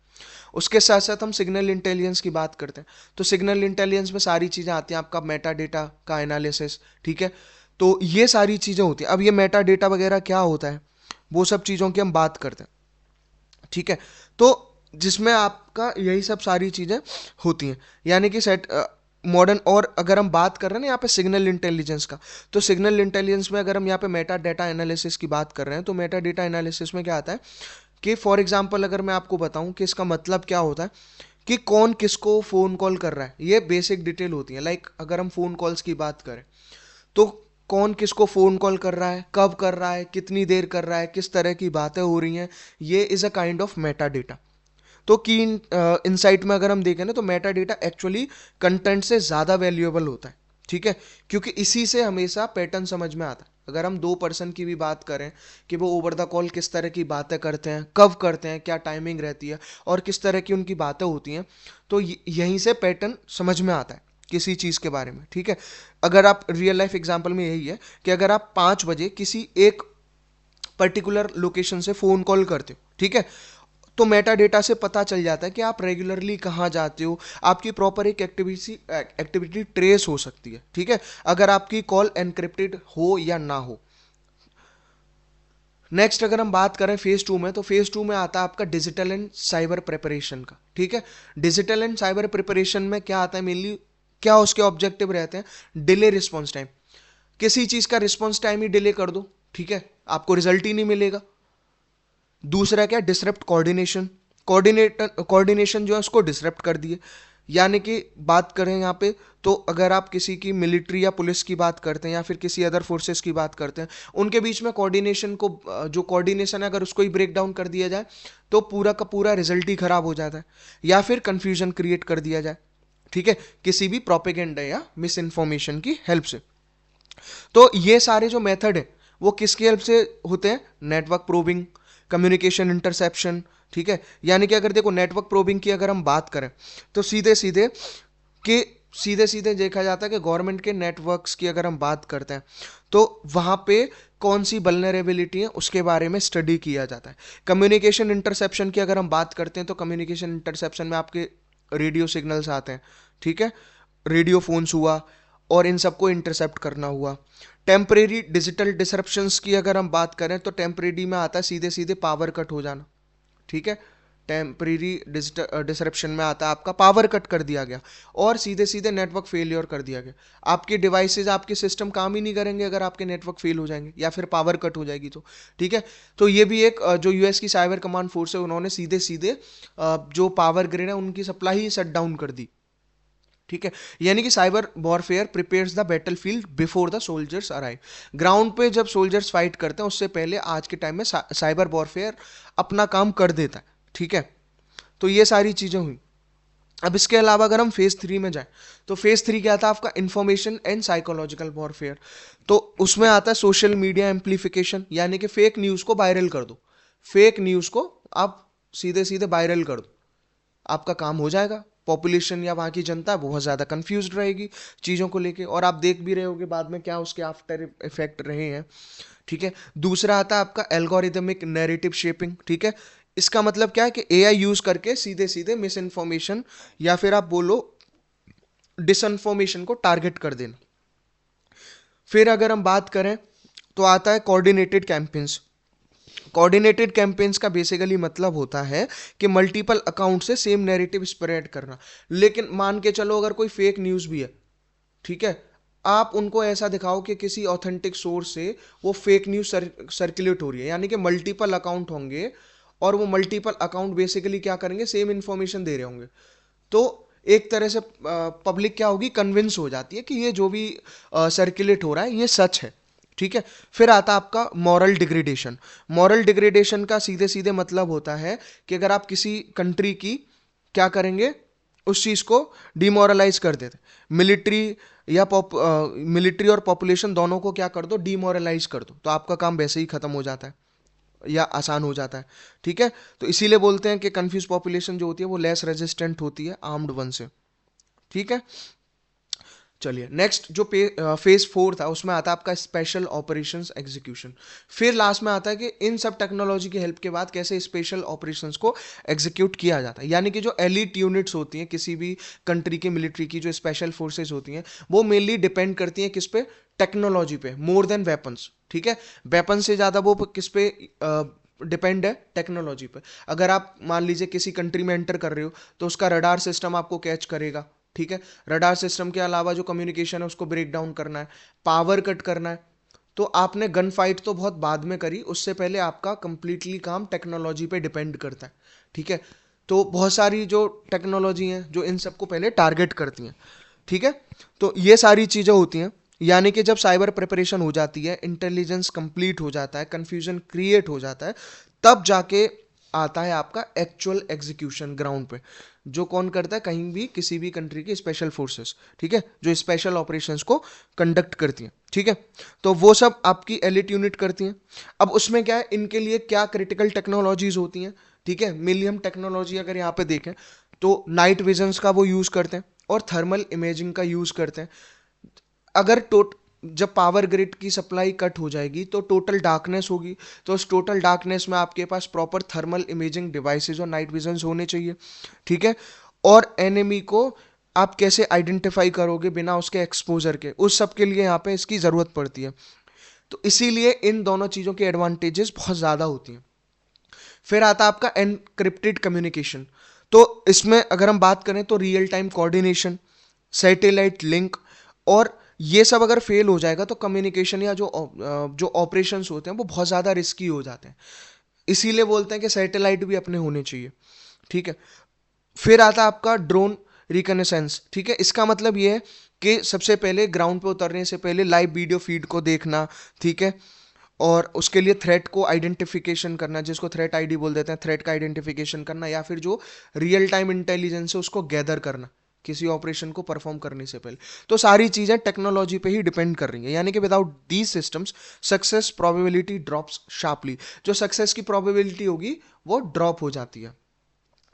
उसके साथ साथ हम सिग्नल इंटेलिजेंस की बात करते हैं, तो सिग्नल इंटेलिजेंस में सारी चीज़ें आती हैं, आपका मेटा डेटा का एनालिसिस, ठीक है। तो ये सारी चीज़ें होती हैं। अब ये मेटा डेटा वगैरह क्या होता है, वो सब चीज़ों की हम बात करते हैं, ठीक है। तो जिसमें आपका यही सब सारी चीज़ें होती हैं, यानी कि सेट मॉडर्न। और अगर हम बात कर रहे हैं ना यहाँ पे सिग्नल इंटेलिजेंस का, तो सिग्नल इंटेलिजेंस में अगर हम यहाँ पे मेटा डेटा एनालिसिस की बात कर रहे हैं, तो मेटा डेटा एनालिसिस में क्या आता है कि फॉर एग्जांपल अगर मैं आपको बताऊं कि इसका मतलब क्या होता है कि कौन किसको फ़ोन कॉल कर रहा है, ये बेसिक डिटेल होती है। लाइक अगर हम फ़ोन कॉल्स की बात करें तो कौन किसको फ़ोन कॉल कर रहा है, कब कर रहा है, कितनी देर कर रहा है, किस तरह की बातें हो रही हैं, ये is a kind of Meta data. तो की इनसाइट में अगर हम देखें ना, तो मेटा डेटा एक्चुअली कंटेंट से ज़्यादा वैल्यूएबल होता है, ठीक है, क्योंकि इसी से हमेशा पैटर्न समझ में आता है। अगर हम दो पर्सन की भी बात करें कि वो ओवर द कॉल किस तरह की बातें करते हैं, कब करते हैं, क्या टाइमिंग रहती है और किस तरह की उनकी बातें होती हैं, तो यहीं से पैटर्न समझ में आता है किसी चीज़ के बारे में, ठीक है। अगर आप रियल लाइफ एग्जांपल में यही है कि अगर आप 5 बजे किसी एक पर्टिकुलर लोकेशन से फ़ोन कॉल करते हो, ठीक है, तो मेटा डेटा से पता चल जाता है कि आप रेगुलरली कहाँ जाते हो, आपकी प्रॉपर एक एक्टिविटी ट्रेस हो सकती है, ठीक है, अगर आपकी कॉल एनक्रिप्टेड हो या ना हो। नेक्स्ट अगर हम बात करें फेज 2 में, तो फेज 2 में आता है आपका डिजिटल एंड साइबर प्रिपरेशन का, ठीक है। डिजिटल एंड साइबर प्रिपरेशन में क्या आता है मेनली, क्या उसके ऑब्जेक्टिव रहते हैं, डिले रिस्पॉन्स टाइम। किसी चीज का रिस्पॉन्स टाइम ही डिले कर दो, ठीक है, आपको रिजल्ट ही नहीं मिलेगा। दूसरा क्या, डिसरप्ट कोऑर्डिनेशन। कोऑर्डिनेशन जो है उसको डिसरप्ट कर दिए। यानी कि बात करें यहाँ पे, तो अगर आप किसी की मिलिट्री या पुलिस की बात करते हैं या फिर किसी अदर फोर्सेस की बात करते हैं, उनके बीच में कोऑर्डिनेशन को, जो कोऑर्डिनेशन है अगर उसको ही ब्रेक डाउन कर दिया जाए तो पूरा का पूरा रिजल्ट ही खराब हो जाता है, या फिर कंफ्यूजन क्रिएट कर दिया जाए, ठीक है, किसी भी प्रोपेगेंडा या मिस इन्फॉर्मेशन की हेल्प से। तो ये सारे जो मेथड है वो किसकी हेल्प से होते हैं, नेटवर्क प्रोबिंग, कम्युनिकेशन इंटरसेप्शन, ठीक है। यानी कि अगर देखो नेटवर्क प्रोबिंग की अगर हम बात करें, तो सीधे सीधे देखा जाता है कि गवर्नमेंट के नेटवर्क्स की अगर हम बात करते हैं तो वहां पे कौन सी वल्नरेबिलिटी है उसके बारे में स्टडी किया जाता है। कम्युनिकेशन इंटरसेप्शन की अगर हम बात करते हैं तो कम्युनिकेशन इंटरसेप्शन में आपके रेडियो सिग्नल्स आते हैं, ठीक है, रेडियो फोन्स हुआ और इन सबको इंटरसेप्ट करना हुआ। टेम्परेरी डिजिटल डिसरप्शंस की अगर हम बात करें तो टेम्परेरी में आता है सीधे सीधे पावर कट हो जाना, ठीक है। टेम्परेरी डिजिटल डिसरप्शन में आता है आपका पावर कट कर दिया गया और सीधे सीधे नेटवर्क फेलियर कर दिया गया। आपके डिवाइसेज, आपके सिस्टम काम ही नहीं करेंगे अगर आपके नेटवर्क फेल हो जाएंगे या फिर पावर कट हो जाएगी तो, ठीक है। तो ये भी एक जो यूएस की साइबर कमांड फोर्स है उन्होंने सीधे सीधे जो पावर ग्रिड है उनकी सप्लाई ही शट डाउन कर दी, ठीक है। यानी कि cyber warfare prepares the battle field before the soldiers arrive. Ground पे जब सोल्जर्स फाइट करते हैं उससे पहले आज के टाइम में साइबर वॉरफेयर अपना काम कर देता है, ठीक है। तो ये सारी चीजें हुई। अब इसके अलावा अगर हम फेज 3 में जाएं, तो फेज 3 क्या था आपका, इंफॉर्मेशन एंड साइकोलॉजिकल वॉरफेयर। तो उसमें आता है सोशल मीडिया एम्प्लीफिकेशन, यानी कि फेक न्यूज को वायरल कर दो, फेक न्यूज को आप सीधे सीधे वायरल कर दो, आपका काम हो जाएगा। पॉपुलेशन या वहाँ की जनता बहुत ज़्यादा कंफ्यूज रहेगी चीज़ों को लेके, और आप देख भी रहे होगे बाद में क्या उसके आफ्टर इफेक्ट रहे हैं, ठीक है। दूसरा आता है आपका एल्गोरिदमिक नैरेटिव शेपिंग, ठीक है। इसका मतलब क्या है कि एआई यूज करके सीधे सीधे मिस इन्फॉर्मेशन या फिर आप बोलो डिसइन्फॉर्मेशन को टारगेट कर देना। फिर अगर हम बात करें तो आता है कोऑर्डिनेटेड कैंपेन्स। कोऑर्डिनेटेड कैंपेन्स का बेसिकली मतलब होता है कि मल्टीपल अकाउंट से सेम नैरेटिव स्प्रेड करना। लेकिन मान के चलो अगर कोई फेक न्यूज़ भी है, ठीक है, आप उनको ऐसा दिखाओ कि किसी ऑथेंटिक सोर्स से वो फेक न्यूज़ सर्कुलेट हो रही है, यानी कि मल्टीपल अकाउंट होंगे और वो मल्टीपल अकाउंट बेसिकली क्या करेंगे, सेम इन्फॉर्मेशन दे रहे होंगे। तो एक तरह से पब्लिक क्या होगी, कन्विंस हो जाती है कि ये जो भी सर्कुलेट हो रहा है ये सच है, ठीक है। फिर आता आपका मॉरल डिग्रेडेशन। मॉरल डिग्रेडेशन का सीधे सीधे मतलब होता है कि अगर आप किसी कंट्री की क्या करेंगे, उस चीज़ को डिमोरलाइज कर देते, मिलिट्री या मिलिट्री और पॉपुलेशन दोनों को क्या कर दो, डिमोरलाइज कर दो, तो आपका काम वैसे ही खत्म हो जाता है या आसान हो जाता है, ठीक है। तो इसीलिए बोलते हैं कि कंफ्यूज पॉपुलेशन जो होती है वो लेस रेजिस्टेंट होती है आर्म्ड वन से, ठीक है। चलिए नेक्स्ट जो फेज 4 था उसमें आता है आपका स्पेशल ऑपरेशंस एग्जीक्यूशन। फिर लास्ट में आता है कि इन सब टेक्नोलॉजी की हेल्प के बाद कैसे स्पेशल ऑपरेशंस को एग्जीक्यूट किया जाता है। यानी कि जो एलिट यूनिट्स होती हैं किसी भी कंट्री की मिलिट्री की, जो स्पेशल फोर्सेज होती हैं वो मेनली डिपेंड करती हैं किस पे, टेक्नोलॉजी पे, मोर देन वेपन्स, ठीक है। वेपन से ज़्यादा वो किस पे डिपेंड है, टेक्नोलॉजी पे। अगर आप मान लीजिए किसी कंट्री में एंटर कर रहे हो तो उसका रडार सिस्टम आपको कैच करेगा, ठीक है। रडार सिस्टम के अलावा जो कम्युनिकेशन है उसको ब्रेक डाउन करना है, पावर कट करना है। तो आपने गन फाइट तो बहुत बाद में करी, उससे पहले आपका कंप्लीटली काम टेक्नोलॉजी पे डिपेंड करता है, ठीक है। तो बहुत सारी जो टेक्नोलॉजी हैं जो इन सबको पहले टारगेट करती हैं, ठीक है। तो ये सारी चीज़ें होती हैं। यानी कि जब साइबर प्रिपरेशन हो जाती है, इंटेलिजेंस कंप्लीट हो जाता है, कंफ्यूजन क्रिएट हो जाता है, तब जाके आता है आपका एक्चुअल एग्जीक्यूशन ग्राउंड पे। जो कौन करता है, कहीं भी किसी भी कंट्री की स्पेशल फोर्सेस, ठीक है, जो स्पेशल ऑपरेशंस को कंडक्ट करती हैं, ठीक है। तो वो सब आपकी एलिट यूनिट करती हैं। अब उसमें क्या है, इनके लिए क्या क्रिटिकल टेक्नोलॉजीज होती हैं, ठीक है। मिलियम टेक्नोलॉजी अगर यहाँ पे देखें तो नाइट विजन्स का वो यूज करते हैं और थर्मल इमेजिंग का यूज करते हैं। अगर जब पावर ग्रिड की सप्लाई कट हो जाएगी तो टोटल डार्कनेस होगी, तो उस टोटल डार्कनेस में आपके पास प्रॉपर थर्मल इमेजिंग डिवाइसेस और नाइट विजन्स होने चाहिए, ठीक है। और एनिमी को आप कैसे आइडेंटिफाई करोगे बिना उसके एक्सपोजर के, उस सब के लिए यहाँ पे इसकी ज़रूरत पड़ती है। तो इसीलिए इन दोनों चीज़ों के एडवांटेजेस बहुत ज़्यादा होती हैं। फिर आता है आपका एनक्रिप्टेड कम्युनिकेशन। तो इसमें अगर हम बात करें तो real time coordination, satellite link, और ये सब अगर फेल हो जाएगा तो कम्युनिकेशन या जो ऑपरेशंस होते हैं वो बहुत ज़्यादा रिस्की हो जाते हैं। इसीलिए बोलते हैं कि सैटेलाइट भी अपने होने चाहिए, ठीक है। फिर आता है आपका ड्रोन रिकनेसेंस, ठीक है। इसका मतलब ये है कि सबसे पहले ग्राउंड पे उतरने से पहले लाइव वीडियो फीड को देखना, ठीक है। और उसके लिए थ्रेट को आइडेंटिफिकेशन करना, जिसको थ्रेट आईडी बोल देते हैं, थ्रेट का आइडेंटिफिकेशन करना, या फिर जो रियल टाइम इंटेलिजेंस है उसको गैदर करना किसी ऑपरेशन को परफॉर्म करने से पहले। तो सारी चीज़ें टेक्नोलॉजी पे ही डिपेंड कर रही हैं, यानी कि without these systems success probability drops sharply. जो सक्सेस की प्रोबेबिलिटी होगी वो ड्रॉप हो जाती है,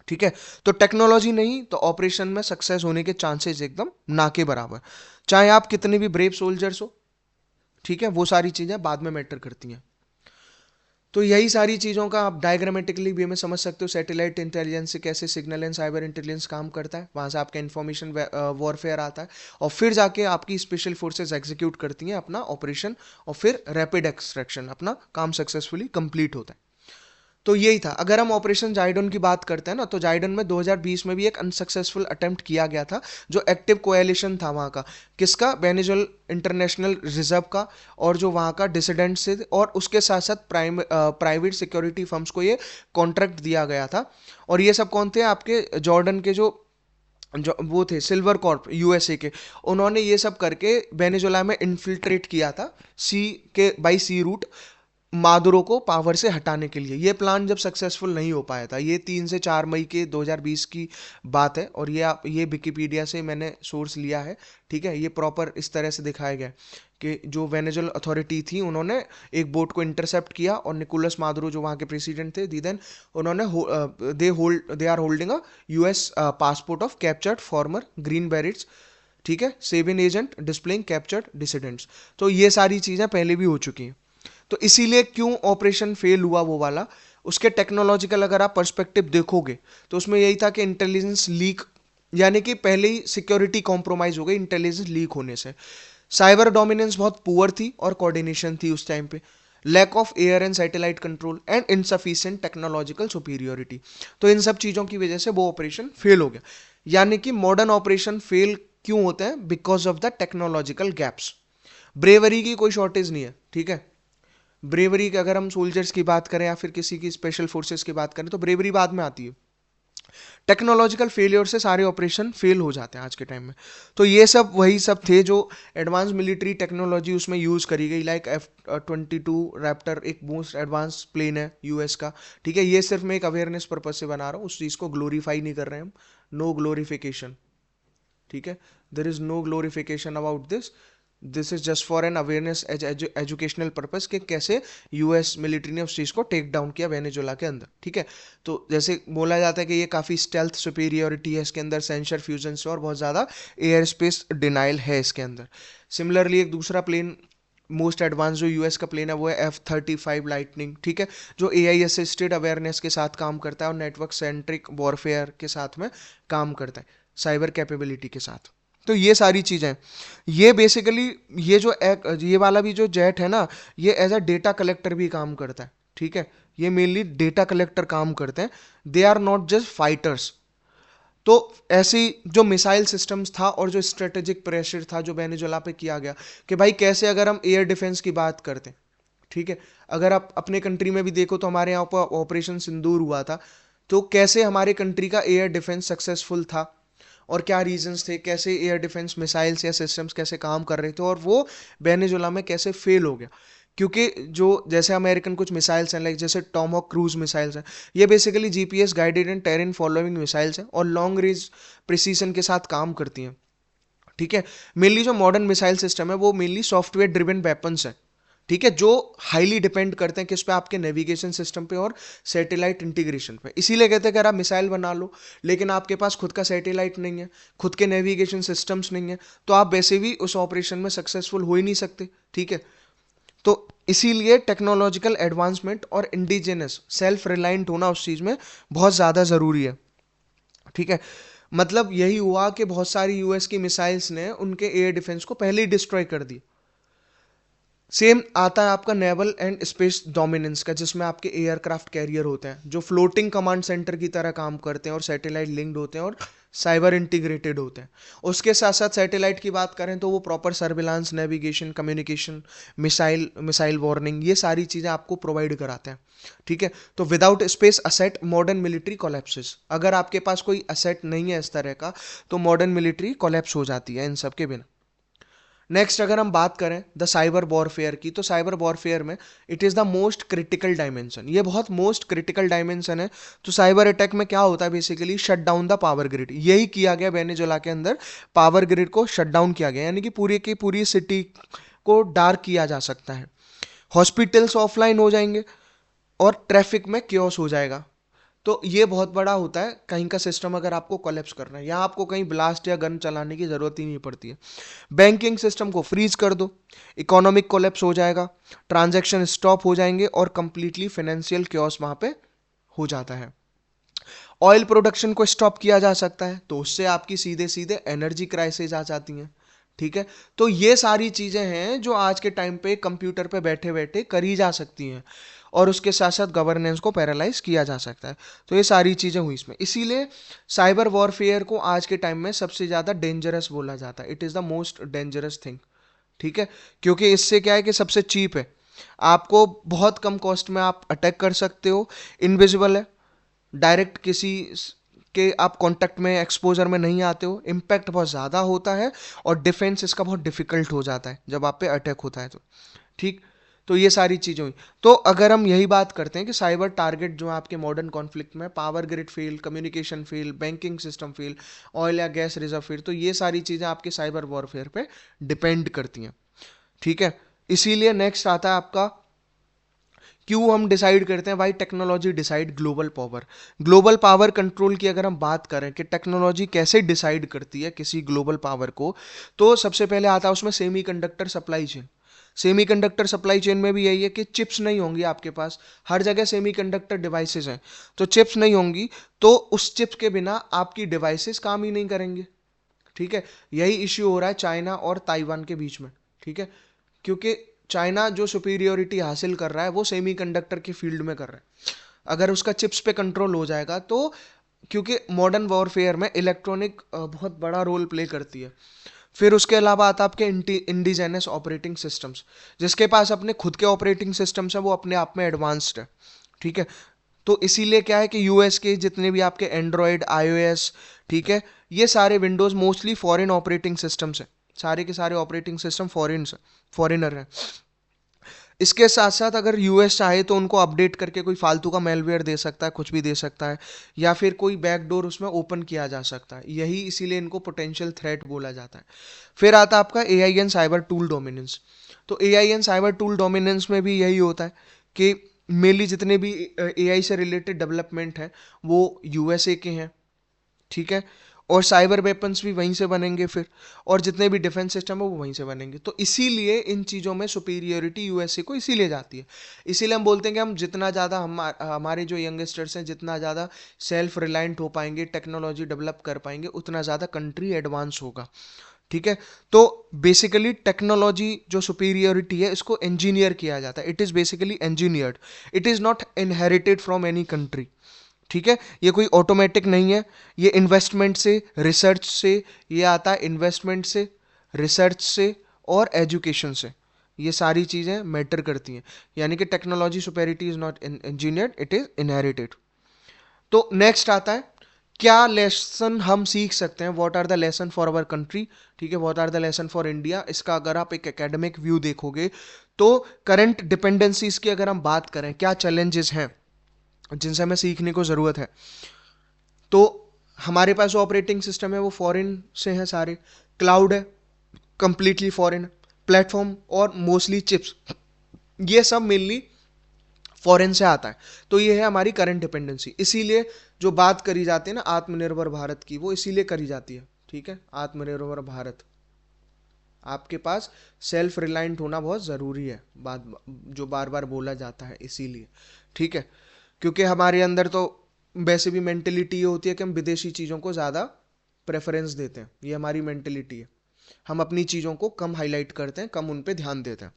ठीक है। तो टेक्नोलॉजी नहीं तो ऑपरेशन में सक्सेस होने के चांसेस एकदम ना के बराबर, चाहे आप कितने भी ब्रेव सोल्जर्स हो, ठीक है। वो सारी चीज़ें बाद में मैटर करती हैं। तो यही सारी चीज़ों का आप डायग्रामेटिकली वे में समझ सकते हो, सैटेलाइट इंटेलिजेंस से कैसे सिग्नल एंड साइबर इंटेलिजेंस काम करता है, वहाँ से आपका इन्फॉर्मेशन वॉरफेयर आता है, और फिर जाके आपकी स्पेशल फोर्सेस एग्जीक्यूट करती हैं अपना ऑपरेशन, और फिर रैपिड एक्सट्रैक्शन, अपना काम सक्सेसफुली कंप्लीट होता है। तो यही था। अगर हम ऑपरेशन जाइडोन की बात करते हैं ना, तो जाइडोन में 2020 में भी एक अनसक्सेसफुल अटेम्प्ट किया गया था, जो एक्टिव कोएलिशन था वहाँ का, किसका, वेनेजुएला इंटरनेशनल रिजर्व का, और जो वहाँ का डिसिडेंट से, और उसके साथ साथ प्राइवेट सिक्योरिटी फर्म्स को ये कॉन्ट्रैक्ट दिया गया था। और ये सब कौन थे, आपके जॉर्डन के जो वो थे, सिल्वर कॉर्प यूएसए के, उन्होंने ये सब करके वेनेजुएला में इन्फिल्ट्रेट किया था सी के बाई सी रूट, मादुरो को पावर से हटाने के लिए। ये प्लान जब सक्सेसफुल नहीं हो पाया था, ये 3 से 4 मई के 2020 की बात है, और ये विकिपीडिया से मैंने सोर्स लिया है, ठीक है। ये प्रॉपर इस तरह से दिखाया गया कि जो वेनेजुएला अथॉरिटी थी उन्होंने एक बोट को इंटरसेप्ट किया, और निकोलस मादुरो जो वहाँ के प्रेसिडेंट थे, देन उन्होंने they are holding a US passport of captured former green berets, ठीक है, seven agent displaying captured dissidents. तो ये सारी चीज़ें पहले भी हो चुकी हैं। तो इसीलिए क्यों ऑपरेशन फेल हुआ वो वाला, उसके टेक्नोलॉजिकल अगर आप पर्सपेक्टिव देखोगे तो उसमें यही था कि इंटेलिजेंस लीक, यानी कि पहले ही सिक्योरिटी कॉम्प्रोमाइज हो गई इंटेलिजेंस लीक होने से। साइबर डोमिनेंस बहुत पुअर थी और कोऑर्डिनेशन थी उस टाइम पे, lack of air and satellite control and insufficient technological superiority. तो इन सब चीज़ों की वजह से वो ऑपरेशन फेल हो गया। यानी कि मॉडर्न ऑपरेशन फेल क्यों होते हैं, because of the technological gaps. Bravery की कोई शॉर्टेज नहीं है, ठीक है। ब्रेवरी की अगर हम सोल्जर्स की बात करें या फिर किसी की स्पेशल फोर्सेस की बात करें तो ब्रेवरी बाद में आती है। टेक्नोलॉजिकल फेलियर से सारे ऑपरेशन फेल हो जाते हैं आज के टाइम में। तो ये सब वही सब थे जो एडवांस मिलिट्री टेक्नोलॉजी उसमें यूज़ करी गई, लाइक F-22 रैप्टर एक मोस्ट एडवांस प्लेन है यूएस का, ठीक है। ये सिर्फ मैं एक अवेयरनेस पर्पज से बना रहा हूँ, उस चीज़ को ग्लोरीफाई नहीं कर रहे हैं हम, नो ग्लोरिफिकेशन, ठीक है। There is no glorification about this is just for an awareness educational purpose के कैसे यूएस मिलिट्री ने उस चीज़ को टेक डाउन किया वेनेजुएला के अंदर, ठीक है। तो जैसे बोला जाता है कि ये काफ़ी स्टेल्थ सुपीरियोरिटी है इसके अंदर, सेंसर फ्यूजन से, और बहुत ज़्यादा एयर स्पेस डिनाइल है इसके अंदर। सिमिलरली एक दूसरा प्लेन मोस्ट एडवांस जो यूएस का प्लेन है वो है F-35 लाइटनिंग, ठीक है, जो AI असिस्टेड अवेयरनेस के साथ काम करता है और नेटवर्क सेंट्रिक वॉरफेयर के साथ में काम करता है, साइबर कैपेबिलिटी के साथ। तो ये सारी चीज़ें, ये बेसिकली ये वाला भी जो जेट है ना, ये एज अ डेटा कलेक्टर भी काम करता है, ठीक है। ये मेनली डेटा कलेक्टर काम करते हैं, they are not just fighters. तो ऐसी जो मिसाइल सिस्टम्स था और जो स्ट्रेटेजिक प्रेशर था जो वेनेजुएला पे किया गया कि भाई कैसे, अगर हम एयर डिफेंस की बात करते हैं, ठीक है, अगर आप अपने कंट्री में भी देखो तो हमारे यहाँ पर ऑपरेशन सिंदूर हुआ था, तो कैसे हमारे कंट्री का एयर डिफेंस सक्सेसफुल था, और क्या रीजंस थे, कैसे एयर डिफेंस मिसाइल्स या सिस्टम्स कैसे काम कर रहे थे, और वो वेनेजुला में कैसे फेल हो गया। क्योंकि जो जैसे अमेरिकन कुछ मिसाइल्स हैं, लाइक जैसे टॉमहॉक क्रूज मिसाइल्स हैं, ये basically GPS guided and terrain following missiles हैं और लॉन्ग रेंज प्रिसीजन के साथ काम करती हैं। ठीक है। मेनली जो मॉडर्न मिसाइल सिस्टम है वो मेनली सॉफ्टवेयर ड्रिवन वेपन्स है। ठीक है, जो हाईली डिपेंड करते हैं किस पे, आपके नेविगेशन सिस्टम पे और सैटेलाइट इंटीग्रेशन पे। इसीलिए कहते हैं अगर आप मिसाइल बना लो लेकिन आपके पास खुद का सैटेलाइट नहीं है, खुद के नेविगेशन सिस्टम्स नहीं है, तो आप वैसे भी उस ऑपरेशन में सक्सेसफुल हो ही नहीं सकते। ठीक है। तो इसीलिए टेक्नोलॉजिकल एडवांसमेंट और इंडिजिनस सेल्फ रिलायंट होना उस चीज में बहुत ज्यादा जरूरी है। ठीक है। मतलब यही हुआ कि बहुत सारी यूएस की मिसाइल्स ने उनके एयर डिफेंस को पहले ही डिस्ट्रॉय कर दिया। सेम आता है आपका नेवल एंड स्पेस डोमिनेंस का, जिसमें आपके एयरक्राफ्ट कैरियर होते हैं जो फ्लोटिंग कमांड सेंटर की तरह काम करते हैं और सैटेलाइट लिंक्ड होते हैं और साइबर इंटीग्रेटेड होते हैं। उसके साथ साथ सैटेलाइट की बात करें तो वो proper surveillance, navigation, communication, missile missile warning, ये सारी चीज़ें आपको प्रोवाइड कराते हैं। ठीक है। तो without space asset modern military collapses. अगर आपके पास कोई असेट नहीं है इस तरह का तो मॉडर्न मिलिट्री कोलैप्स हो जाती है इन सब के बिना। नेक्स्ट अगर हम बात करें द साइबर वॉरफेयर की, तो साइबर वॉरफेयर में it is the most critical dimension, ये बहुत मोस्ट क्रिटिकल डायमेंशन है। तो साइबर अटैक में क्या होता है, basically shut down the power grid. यही किया गया वेनेजुला के अंदर, पावर ग्रिड को शट डाउन किया गया, यानी कि पूरी की पूरी सिटी को डार्क किया जा सकता है। हॉस्पिटल्स ऑफलाइन हो जाएंगे और ट्रैफिक में क्योस हो जाएगा। तो ये बहुत बड़ा होता है कहीं का सिस्टम अगर आपको कोलैप्स करना है, यहाँ आपको कहीं ब्लास्ट या गन चलाने की जरूरत ही नहीं पड़ती है। बैंकिंग सिस्टम को फ्रीज कर दो, इकोनॉमिक कोलैप्स हो जाएगा, ट्रांजैक्शन स्टॉप हो जाएंगे और कंप्लीटली फाइनेंशियल क्योस वहां पे हो जाता है। ऑयल प्रोडक्शन को स्टॉप किया जा सकता है, तो उससे आपकी सीधे सीधे एनर्जी क्राइसिस आ जाती हैं। ठीक है। तो ये सारी चीजें हैं जो आज के टाइम पे कंप्यूटर पे बैठे बैठे करी जा सकती हैं और उसके साथ साथ गवर्नेंस को पैरालाइज किया जा सकता है। तो ये सारी चीजें हुई इसमें, इसीलिए साइबर वॉरफेयर को आज के टाइम में सबसे ज्यादा डेंजरस बोला जाता है। It is the most dangerous thing. ठीक है। क्योंकि इससे क्या है कि सबसे चीप है, आपको बहुत कम कॉस्ट में आप अटैक कर सकते हो, इनविजिबल है, डायरेक्ट किसी के आप कांटेक्ट में, एक्सपोजर में नहीं आते हो, इम्पैक्ट बहुत ज़्यादा होता है और डिफेंस इसका बहुत डिफिकल्ट हो जाता है जब आप पे अटैक होता है तो। ठीक। तो ये सारी चीज़ें हुई। तो अगर हम यही बात करते हैं कि साइबर टारगेट जो है आपके मॉडर्न कॉन्फ्लिक्ट में, power grid fail, communication fail, banking system fail, oil या गैस रिजर्व फेल, तो ये सारी चीज़ें आपके साइबर वॉरफेयर पे डिपेंड करती हैं। ठीक है। इसीलिए नेक्स्ट आता है आपका, क्यों हम डिसाइड करते हैं, why technology decide global power. Global power control की अगर हम बात करें कि टेक्नोलॉजी कैसे डिसाइड करती है किसी ग्लोबल पावर को, तो सबसे पहले आता है उसमें semiconductor supply chain. Semiconductor supply chain में भी यही है कि चिप्स नहीं होंगी आपके पास, हर जगह सेमीकंडक्टर डिवाइसेस हैं, तो चिप्स नहीं होंगी तो उस चिप्स के बिना आपकी डिवाइसेस काम ही नहीं करेंगे। ठीक है। यही इश्यू हो रहा है चाइना और ताइवान के बीच में। ठीक है। क्योंकि चाइना जो सुपीरियोरिटी हासिल कर रहा है वो सेमीकंडक्टर की फील्ड में कर रहा है। अगर उसका चिप्स पे कंट्रोल हो जाएगा तो, क्योंकि मॉडर्न वॉरफेयर में इलेक्ट्रॉनिक बहुत बड़ा रोल प्ले करती है। फिर उसके अलावा आता है आपके इंडिजेनस ऑपरेटिंग सिस्टम्स, जिसके पास अपने खुद के ऑपरेटिंग सिस्टम्स हैं वो अपने आप में एडवांस्ड है। ठीक है। तो इसीलिए क्या है कि यूएस के जितने भी आपके एंड्रॉयड, आईओएस, ठीक है, ये सारे Windows mostly foreign operating systems हैं, सारे के सारे ऑपरेटिंग सिस्टम फॉरेनर हैं। इसके साथ साथ अगर यूएस चाहे तो उनको अपडेट करके कोई फालतू का मेलवेयर दे सकता है, कुछ भी दे सकता है, या फिर कोई बैकडोर उसमें ओपन किया जा सकता है, यही इसीलिए इनको पोटेंशियल थ्रेट बोला जाता है। फिर आता है आपका AI and cyber tool dominance. तो AI and cyber tool dominance में भी यही होता है कि मेनली जितने भी एआई से रिलेटेड डेवलपमेंट है वो यूएसए के हैं। ठीक है। और साइबर वेपन्स भी वहीं से बनेंगे फिर, और जितने भी डिफेंस सिस्टम है वो वहीं से बनेंगे। तो इसीलिए इन चीज़ों में सुपीरियोरिटी यूएसए को इसीलिए जाती है। इसीलिए हम बोलते हैं कि हम जितना ज़्यादा हमारे जो यंगस्टर्स हैं जितना ज़्यादा सेल्फ रिलायंट हो पाएंगे, टेक्नोलॉजी डेवलप कर पाएंगे, उतना ज़्यादा कंट्री एडवांस होगा। ठीक है। तो बेसिकली टेक्नोलॉजी जो सुपीरियोरिटी है इसको इंजीनियर किया जाता है, it is basically engineered, it is not inherited from any country. ठीक है। ये कोई ऑटोमेटिक नहीं है, ये इन्वेस्टमेंट से, रिसर्च से, ये आता है इन्वेस्टमेंट से, रिसर्च से और एजुकेशन से, ये सारी चीज़ें मैटर करती हैं। यानी कि technology superiority is not engineered, it is inherited. तो नेक्स्ट आता है क्या लेसन हम सीख सकते हैं, what are the lesson for our country, ठीक है, what are the lesson for India. इसका अगर आप एक एकेडमिक व्यू देखोगे तो करंट डिपेंडेंसीज की अगर हम बात करें, क्या चैलेंजेस हैं जिनसे हमें सीखने को ज़रूरत है, तो हमारे पास जो ऑपरेटिंग सिस्टम है वो फॉरेन से है सारे, क्लाउड है कंप्लीटली फॉरेन, प्लेटफॉर्म और मोस्टली चिप्स, ये सब मेनली फॉरेन से आता है। तो ये है हमारी करंट डिपेंडेंसी। इसीलिए जो बात करी जाती है ना आत्मनिर्भर भारत की, वो इसीलिए करी जाती है, ठीक है, आत्मनिर्भर भारत, आपके पास सेल्फ रिलायंट होना बहुत ज़रूरी है, बात जो बार बार बोला जाता है इसीलिए, ठीक है, क्योंकि हमारे अंदर तो वैसे भी मेंटेलिटी ये होती है कि हम विदेशी चीज़ों को ज़्यादा प्रेफरेंस देते हैं, ये हमारी मेंटेलिटी है, हम अपनी चीज़ों को कम हाईलाइट करते हैं, कम उन पे ध्यान देते हैं।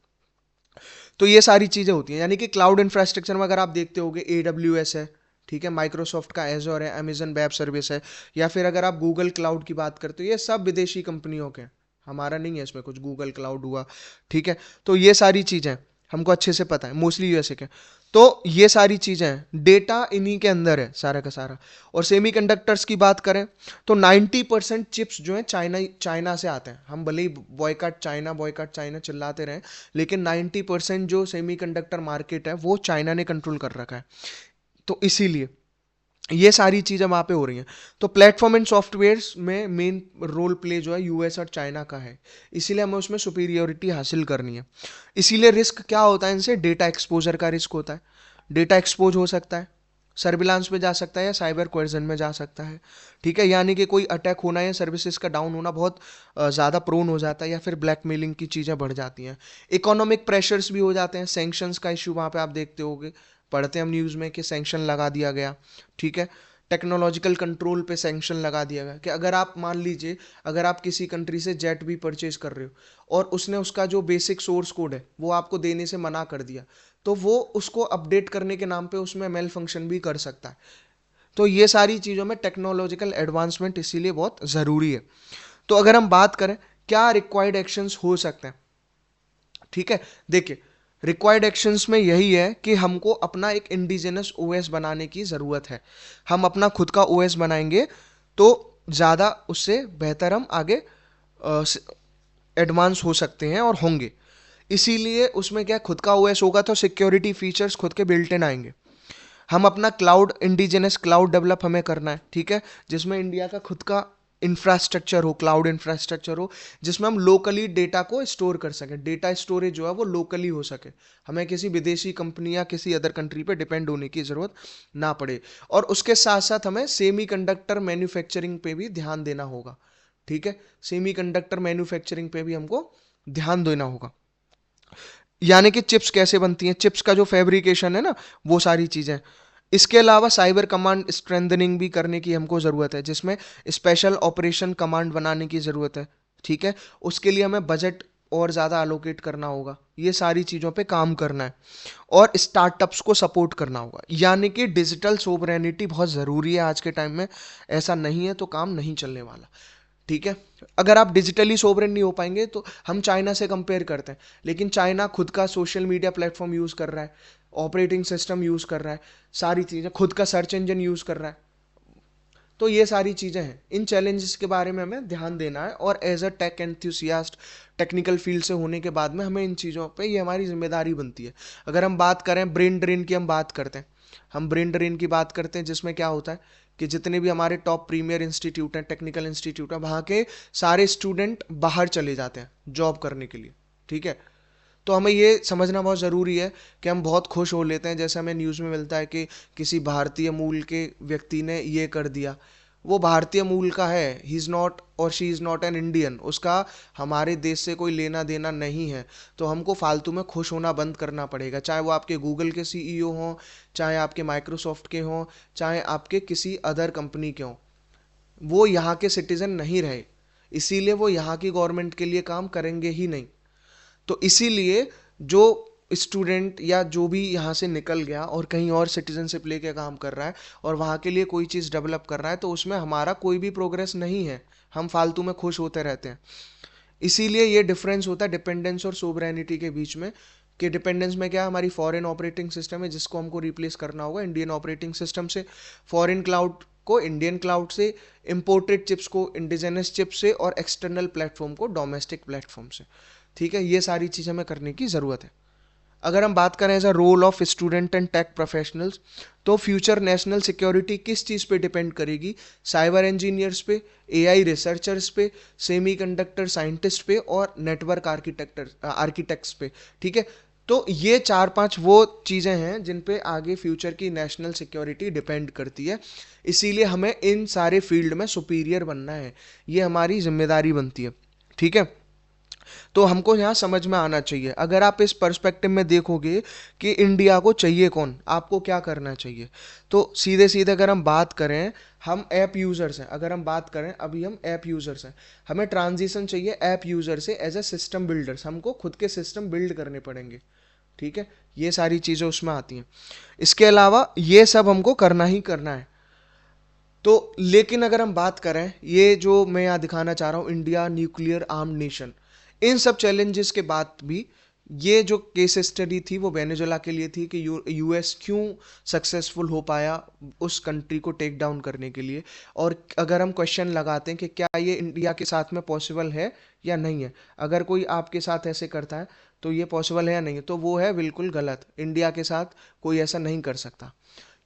तो ये सारी चीज़ें होती हैं, यानी कि क्लाउड इंफ्रास्ट्रक्चर में अगर आप देखते होगे AWS है, ठीक है, माइक्रोसॉफ्ट का एजोर है, अमेजन वेब सर्विस है, या फिर अगर आप गूगल क्लाउड की बात करते हो, ये सब विदेशी कंपनियों के हैं, हमारा नहीं है इसमें कुछ, गूगल क्लाउड हुआ, ठीक है। तो ये सारी चीज़ें हमको अच्छे से पता है, मोस्टली यूएसए के। तो ये सारी चीज़ें हैं, डेटा इन्हीं के अंदर है सारा का सारा। और सेमीकंडक्टर्स की बात करें तो 90% चिप्स जो हैं चाइना से आते हैं। हम भले ही बॉयकॉट चाइना चिल्लाते रहें, लेकिन 90% जो सेमीकंडक्टर मार्केट है वो चाइना ने कंट्रोल कर रखा है। तो इसीलिए ये सारी चीज़ें वहाँ पे हो रही हैं। तो प्लेटफॉर्म एंड सॉफ्टवेयर्स में मेन रोल प्ले जो है यूएस और चाइना का है, इसीलिए हमें उसमें सुपीरियोरिटी हासिल करनी है। इसीलिए रिस्क क्या होता है इनसे, डेटा एक्सपोजर का रिस्क होता है, डेटा एक्सपोज हो सकता है, सर्विलांस में जा सकता है या साइबर कोएर्जन में जा सकता है, ठीक है, यानी कि कोई अटैक होना या सर्विसेज का डाउन होना बहुत ज़्यादा प्रोन हो जाता है, या फिर ब्लैकमेलिंग की चीज़ें बढ़ जाती हैं। इकोनॉमिक प्रेशर्स भी हो जाते हैं, सैंक्शंस का इशू वहाँ पे आप देखते होगे, पढ़ते हैं हम न्यूज़ में कि सैंक्शन लगा दिया गया, ठीक है, टेक्नोलॉजिकल कंट्रोल पे सैंक्शन लगा दिया गया कि अगर आप मान लीजिए, अगर आप किसी कंट्री से जेट भी परचेज कर रहे हो और उसने उसका जो बेसिक सोर्स कोड है वो आपको देने से मना कर दिया, तो वो उसको अपडेट करने के नाम पे उसमें मेल फंक्शन भी कर सकता है। तो ये सारी चीज़ों में टेक्नोलॉजिकल एडवांसमेंट इसीलिए बहुत ज़रूरी है। तो अगर हम बात करें क्या रिक्वायर्ड एक्शंस हो सकते हैं, ठीक है, देखिए रिक्वायर्ड एक्शंस में यही है कि हमको अपना एक इंडिजिनस ओएस बनाने की ज़रूरत है। हम अपना खुद का ओएस बनाएंगे तो ज़्यादा उससे बेहतर हम आगे एडवांस हो सकते हैं और होंगे। इसीलिए उसमें क्या खुद का ओएस होगा तो सिक्योरिटी फीचर्स खुद के बिल्ट इन आएंगे। हम अपना क्लाउड इंडिजिनस क्लाउड डेवलप हमें करना है, ठीक है, जिसमें इंडिया का खुद का इंफ्रास्ट्रक्चर हो, क्लाउड इंफ्रास्ट्रक्चर हो, जिसमें हम लोकली डेटा को स्टोर कर सकें, डेटा स्टोरेज जो है वो लोकली हो सके, हमें किसी विदेशी कंपनी या किसी अदर कंट्री पे डिपेंड होने की ज़रूरत ना पड़े। और उसके साथ साथ हमें सेमी कंडक्टर मैन्युफैक्चरिंग पे भी ध्यान देना होगा, ठीक है, सेमी कंडक्टर मैन्युफैक्चरिंग पे भी हमको ध्यान देना होगा, यानी कि चिप्स कैसे बनती हैं, चिप्स का जो फैब्रिकेशन है ना, वो सारी चीज़ें। इसके अलावा साइबर कमांड स्ट्रेंथनिंग भी करने की हमको ज़रूरत है, जिसमें स्पेशल ऑपरेशन कमांड बनाने की ज़रूरत है, ठीक है, उसके लिए हमें बजट और ज़्यादा अलोकेट करना होगा, ये सारी चीज़ों पे काम करना है और स्टार्टअप्स को सपोर्ट करना होगा। यानी कि डिजिटल सोवरेनिटी बहुत ज़रूरी है आज के टाइम में, ऐसा नहीं है तो काम नहीं चलने वाला, ठीक है। अगर आप डिजिटली सोवरेन नहीं हो पाएंगे तो हम चाइना से कंपेयर करते हैं, लेकिन चाइना खुद का सोशल मीडिया प्लेटफॉर्म यूज़ कर रहा है, ऑपरेटिंग सिस्टम यूज़ कर रहा है, सारी चीज़ें, खुद का सर्च इंजन यूज़ कर रहा है। तो ये सारी चीज़ें हैं, इन चैलेंजेस के बारे में हमें ध्यान देना है और as a tech enthusiast, technical field से होने के बाद में हमें इन चीज़ों पे ये हमारी जिम्मेदारी बनती है। अगर हम बात करें ब्रेन ड्रेन की, हम बात करते हैं, हम ब्रेन ड्रेन की बात करते हैं, जिसमें क्या होता है कि जितने भी हमारे टॉप प्रीमियर इंस्टीट्यूट हैं, टेक्निकल इंस्टीट्यूट हैं, वहाँ के सारे स्टूडेंट बाहर चले जाते हैं जॉब करने के लिए, ठीक है। तो हमें ये समझना बहुत ज़रूरी है कि हम बहुत खुश हो लेते हैं, जैसे हमें न्यूज़ में मिलता है कि किसी भारतीय मूल के व्यक्ति ने ये कर दिया, वो भारतीय मूल का है, ही इज़ नॉट और she is not an Indian, उसका हमारे देश से कोई लेना देना नहीं है। तो हमको फालतू में खुश होना बंद करना पड़ेगा, चाहे वो आपके गूगल के CEO हों, चाहे आपके माइक्रोसॉफ्ट के हों, चाहे आपके किसी अदर कंपनी के हों, वो यहाँ के सिटीज़न नहीं रहे, इसीलिए वो यहाँ की गवर्नमेंट के लिए काम करेंगे ही नहीं। तो इसीलिए जो स्टूडेंट या जो भी यहाँ से निकल गया और कहीं और सिटीजनशिप लेके काम कर रहा है और वहाँ के लिए कोई चीज़ डेवलप कर रहा है, तो उसमें हमारा कोई भी प्रोग्रेस नहीं है, हम फालतू में खुश होते रहते हैं। इसीलिए ये डिफरेंस होता है डिपेंडेंस और सोवरेनिटी के बीच में, कि डिपेंडेंस में क्या हमारी फॉरेन ऑपरेटिंग सिस्टम है जिसको हमको रिप्लेस करना होगा इंडियन ऑपरेटिंग सिस्टम से, फॉरेन क्लाउड को इंडियन क्लाउड से, इम्पोर्टेड चिप्स को इंडिजिनस चिप से, और एक्सटर्नल प्लेटफॉर्म को डोमेस्टिक प्लेटफॉर्म से। ठीक है, ये सारी चीज़ हमें करने की ज़रूरत है। अगर हम बात करें as a role of student and tech professionals, तो फ्यूचर नेशनल सिक्योरिटी किस चीज़ पे डिपेंड करेगी? साइबर इंजीनियर्स पे, एआई रिसर्चर्स पे, सेमीकंडक्टर साइंटिस्ट पे, और नेटवर्क आर्किटेक्ट्स पे। ठीक है, तो ये चार पांच वो चीज़ें हैं जिन पे आगे फ्यूचर की नेशनल सिक्योरिटी डिपेंड करती है। इसीलिए हमें इन सारे फील्ड में सुपीरियर बनना है, ये हमारी जिम्मेदारी बनती है। ठीक है, तो हमको यहाँ समझ में आना चाहिए। अगर आप इस पर्सपेक्टिव में देखोगे कि इंडिया को चाहिए कौन, आपको क्या करना चाहिए, तो सीधे सीधे अगर हम बात करें, हम ऐप यूज़र्स हैं। अगर हम बात करें, अभी हम ऐप यूज़र्स हैं, हमें ट्रांजिशन चाहिए ऐप यूज़र से एज ए सिस्टम बिल्डर्स। हमको खुद के सिस्टम बिल्ड करने पड़ेंगे। ठीक है, ये सारी चीज़ें उसमें आती हैं। इसके अलावा ये सब हमको करना ही करना है। तो लेकिन अगर हम बात करें, ये जो मैं यहाँ दिखाना चाह रहा हूँ, इंडिया न्यूक्लियर आर्म्ड नेशन, इन सब चैलेंजेस के बाद भी ये जो केस स्टडी थी वो वेनेजुला के लिए थी कि यूएस क्यों सक्सेसफुल हो पाया उस कंट्री को टेक डाउन करने के लिए। और अगर हम क्वेश्चन लगाते हैं कि क्या ये इंडिया के साथ में पॉसिबल है या नहीं है, अगर कोई आपके साथ ऐसे करता है तो ये पॉसिबल है या नहीं है, तो वो है बिल्कुल गलत। इंडिया के साथ कोई ऐसा नहीं कर सकता,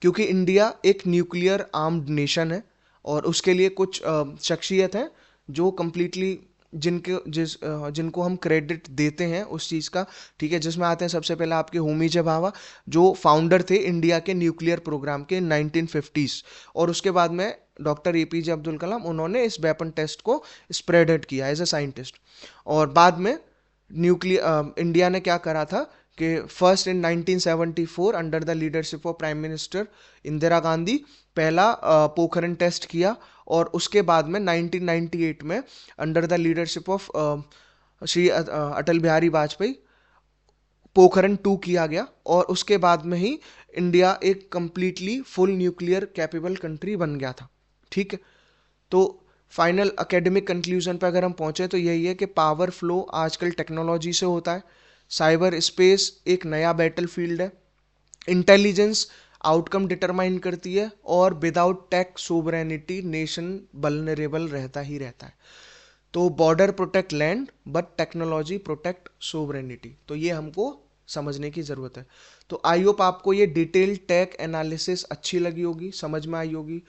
क्योंकि इंडिया एक न्यूक्लियर आर्म्ड नेशन है, और उसके लिए कुछ शख्सियत हैं जो कम्प्लीटली जिनको हम क्रेडिट देते हैं उस चीज़ का। ठीक है, जिसमें आते हैं सबसे पहले आपके होमी जे भाभा, जो फाउंडर थे इंडिया के न्यूक्लियर प्रोग्राम के 1950s, और उसके बाद में डॉक्टर एपीजे अब्दुल कलाम, उन्होंने इस वेपन टेस्ट को स्प्रेड किया एज ए साइंटिस्ट। और बाद में इंडिया ने क्या करा था कि first in 1974 under the leadership of prime minister Indira Gandhi पहला पोखरण टेस्ट किया, और उसके बाद में 1998 में under the leadership of Shri Atal Bihari Vajpayee Pokhran 2 किया गया, और उसके बाद में ही इंडिया एक completely full nuclear capable country बन गया था। ठीक है, तो फाइनल एकेडमिक कंक्लूजन पे अगर हम पहुंचे तो यही है कि पावर फ्लो आजकल टेक्नोलॉजी से होता है, साइबर स्पेस एक नया बैटल फील्ड है, इंटेलिजेंस आउटकम डिटरमाइन करती है, और without tech sovereignty nation vulnerable रहता ही रहता है। तो border protect land but technology protect sovereignty, तो ये हमको समझने की ज़रूरत है। तो आई होप आपको ये डिटेल टेक एनालिसिस अच्छी लगी होगी, समझ में आई होगी।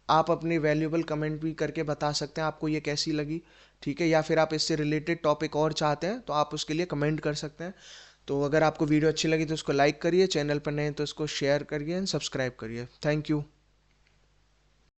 आप अपने वैल्यूएबल कमेंट भी करके बता सकते हैं आपको ये कैसी लगी। ठीक है, या फिर आप इससे रिलेटेड टॉपिक और चाहते हैं तो आप उसके लिए कमेंट कर सकते हैं। तो अगर आपको वीडियो अच्छी लगी तो उसको लाइक करिए, चैनल पर नए हैं तो इसको शेयर करिए एंड सब्सक्राइब करिए। Thank you.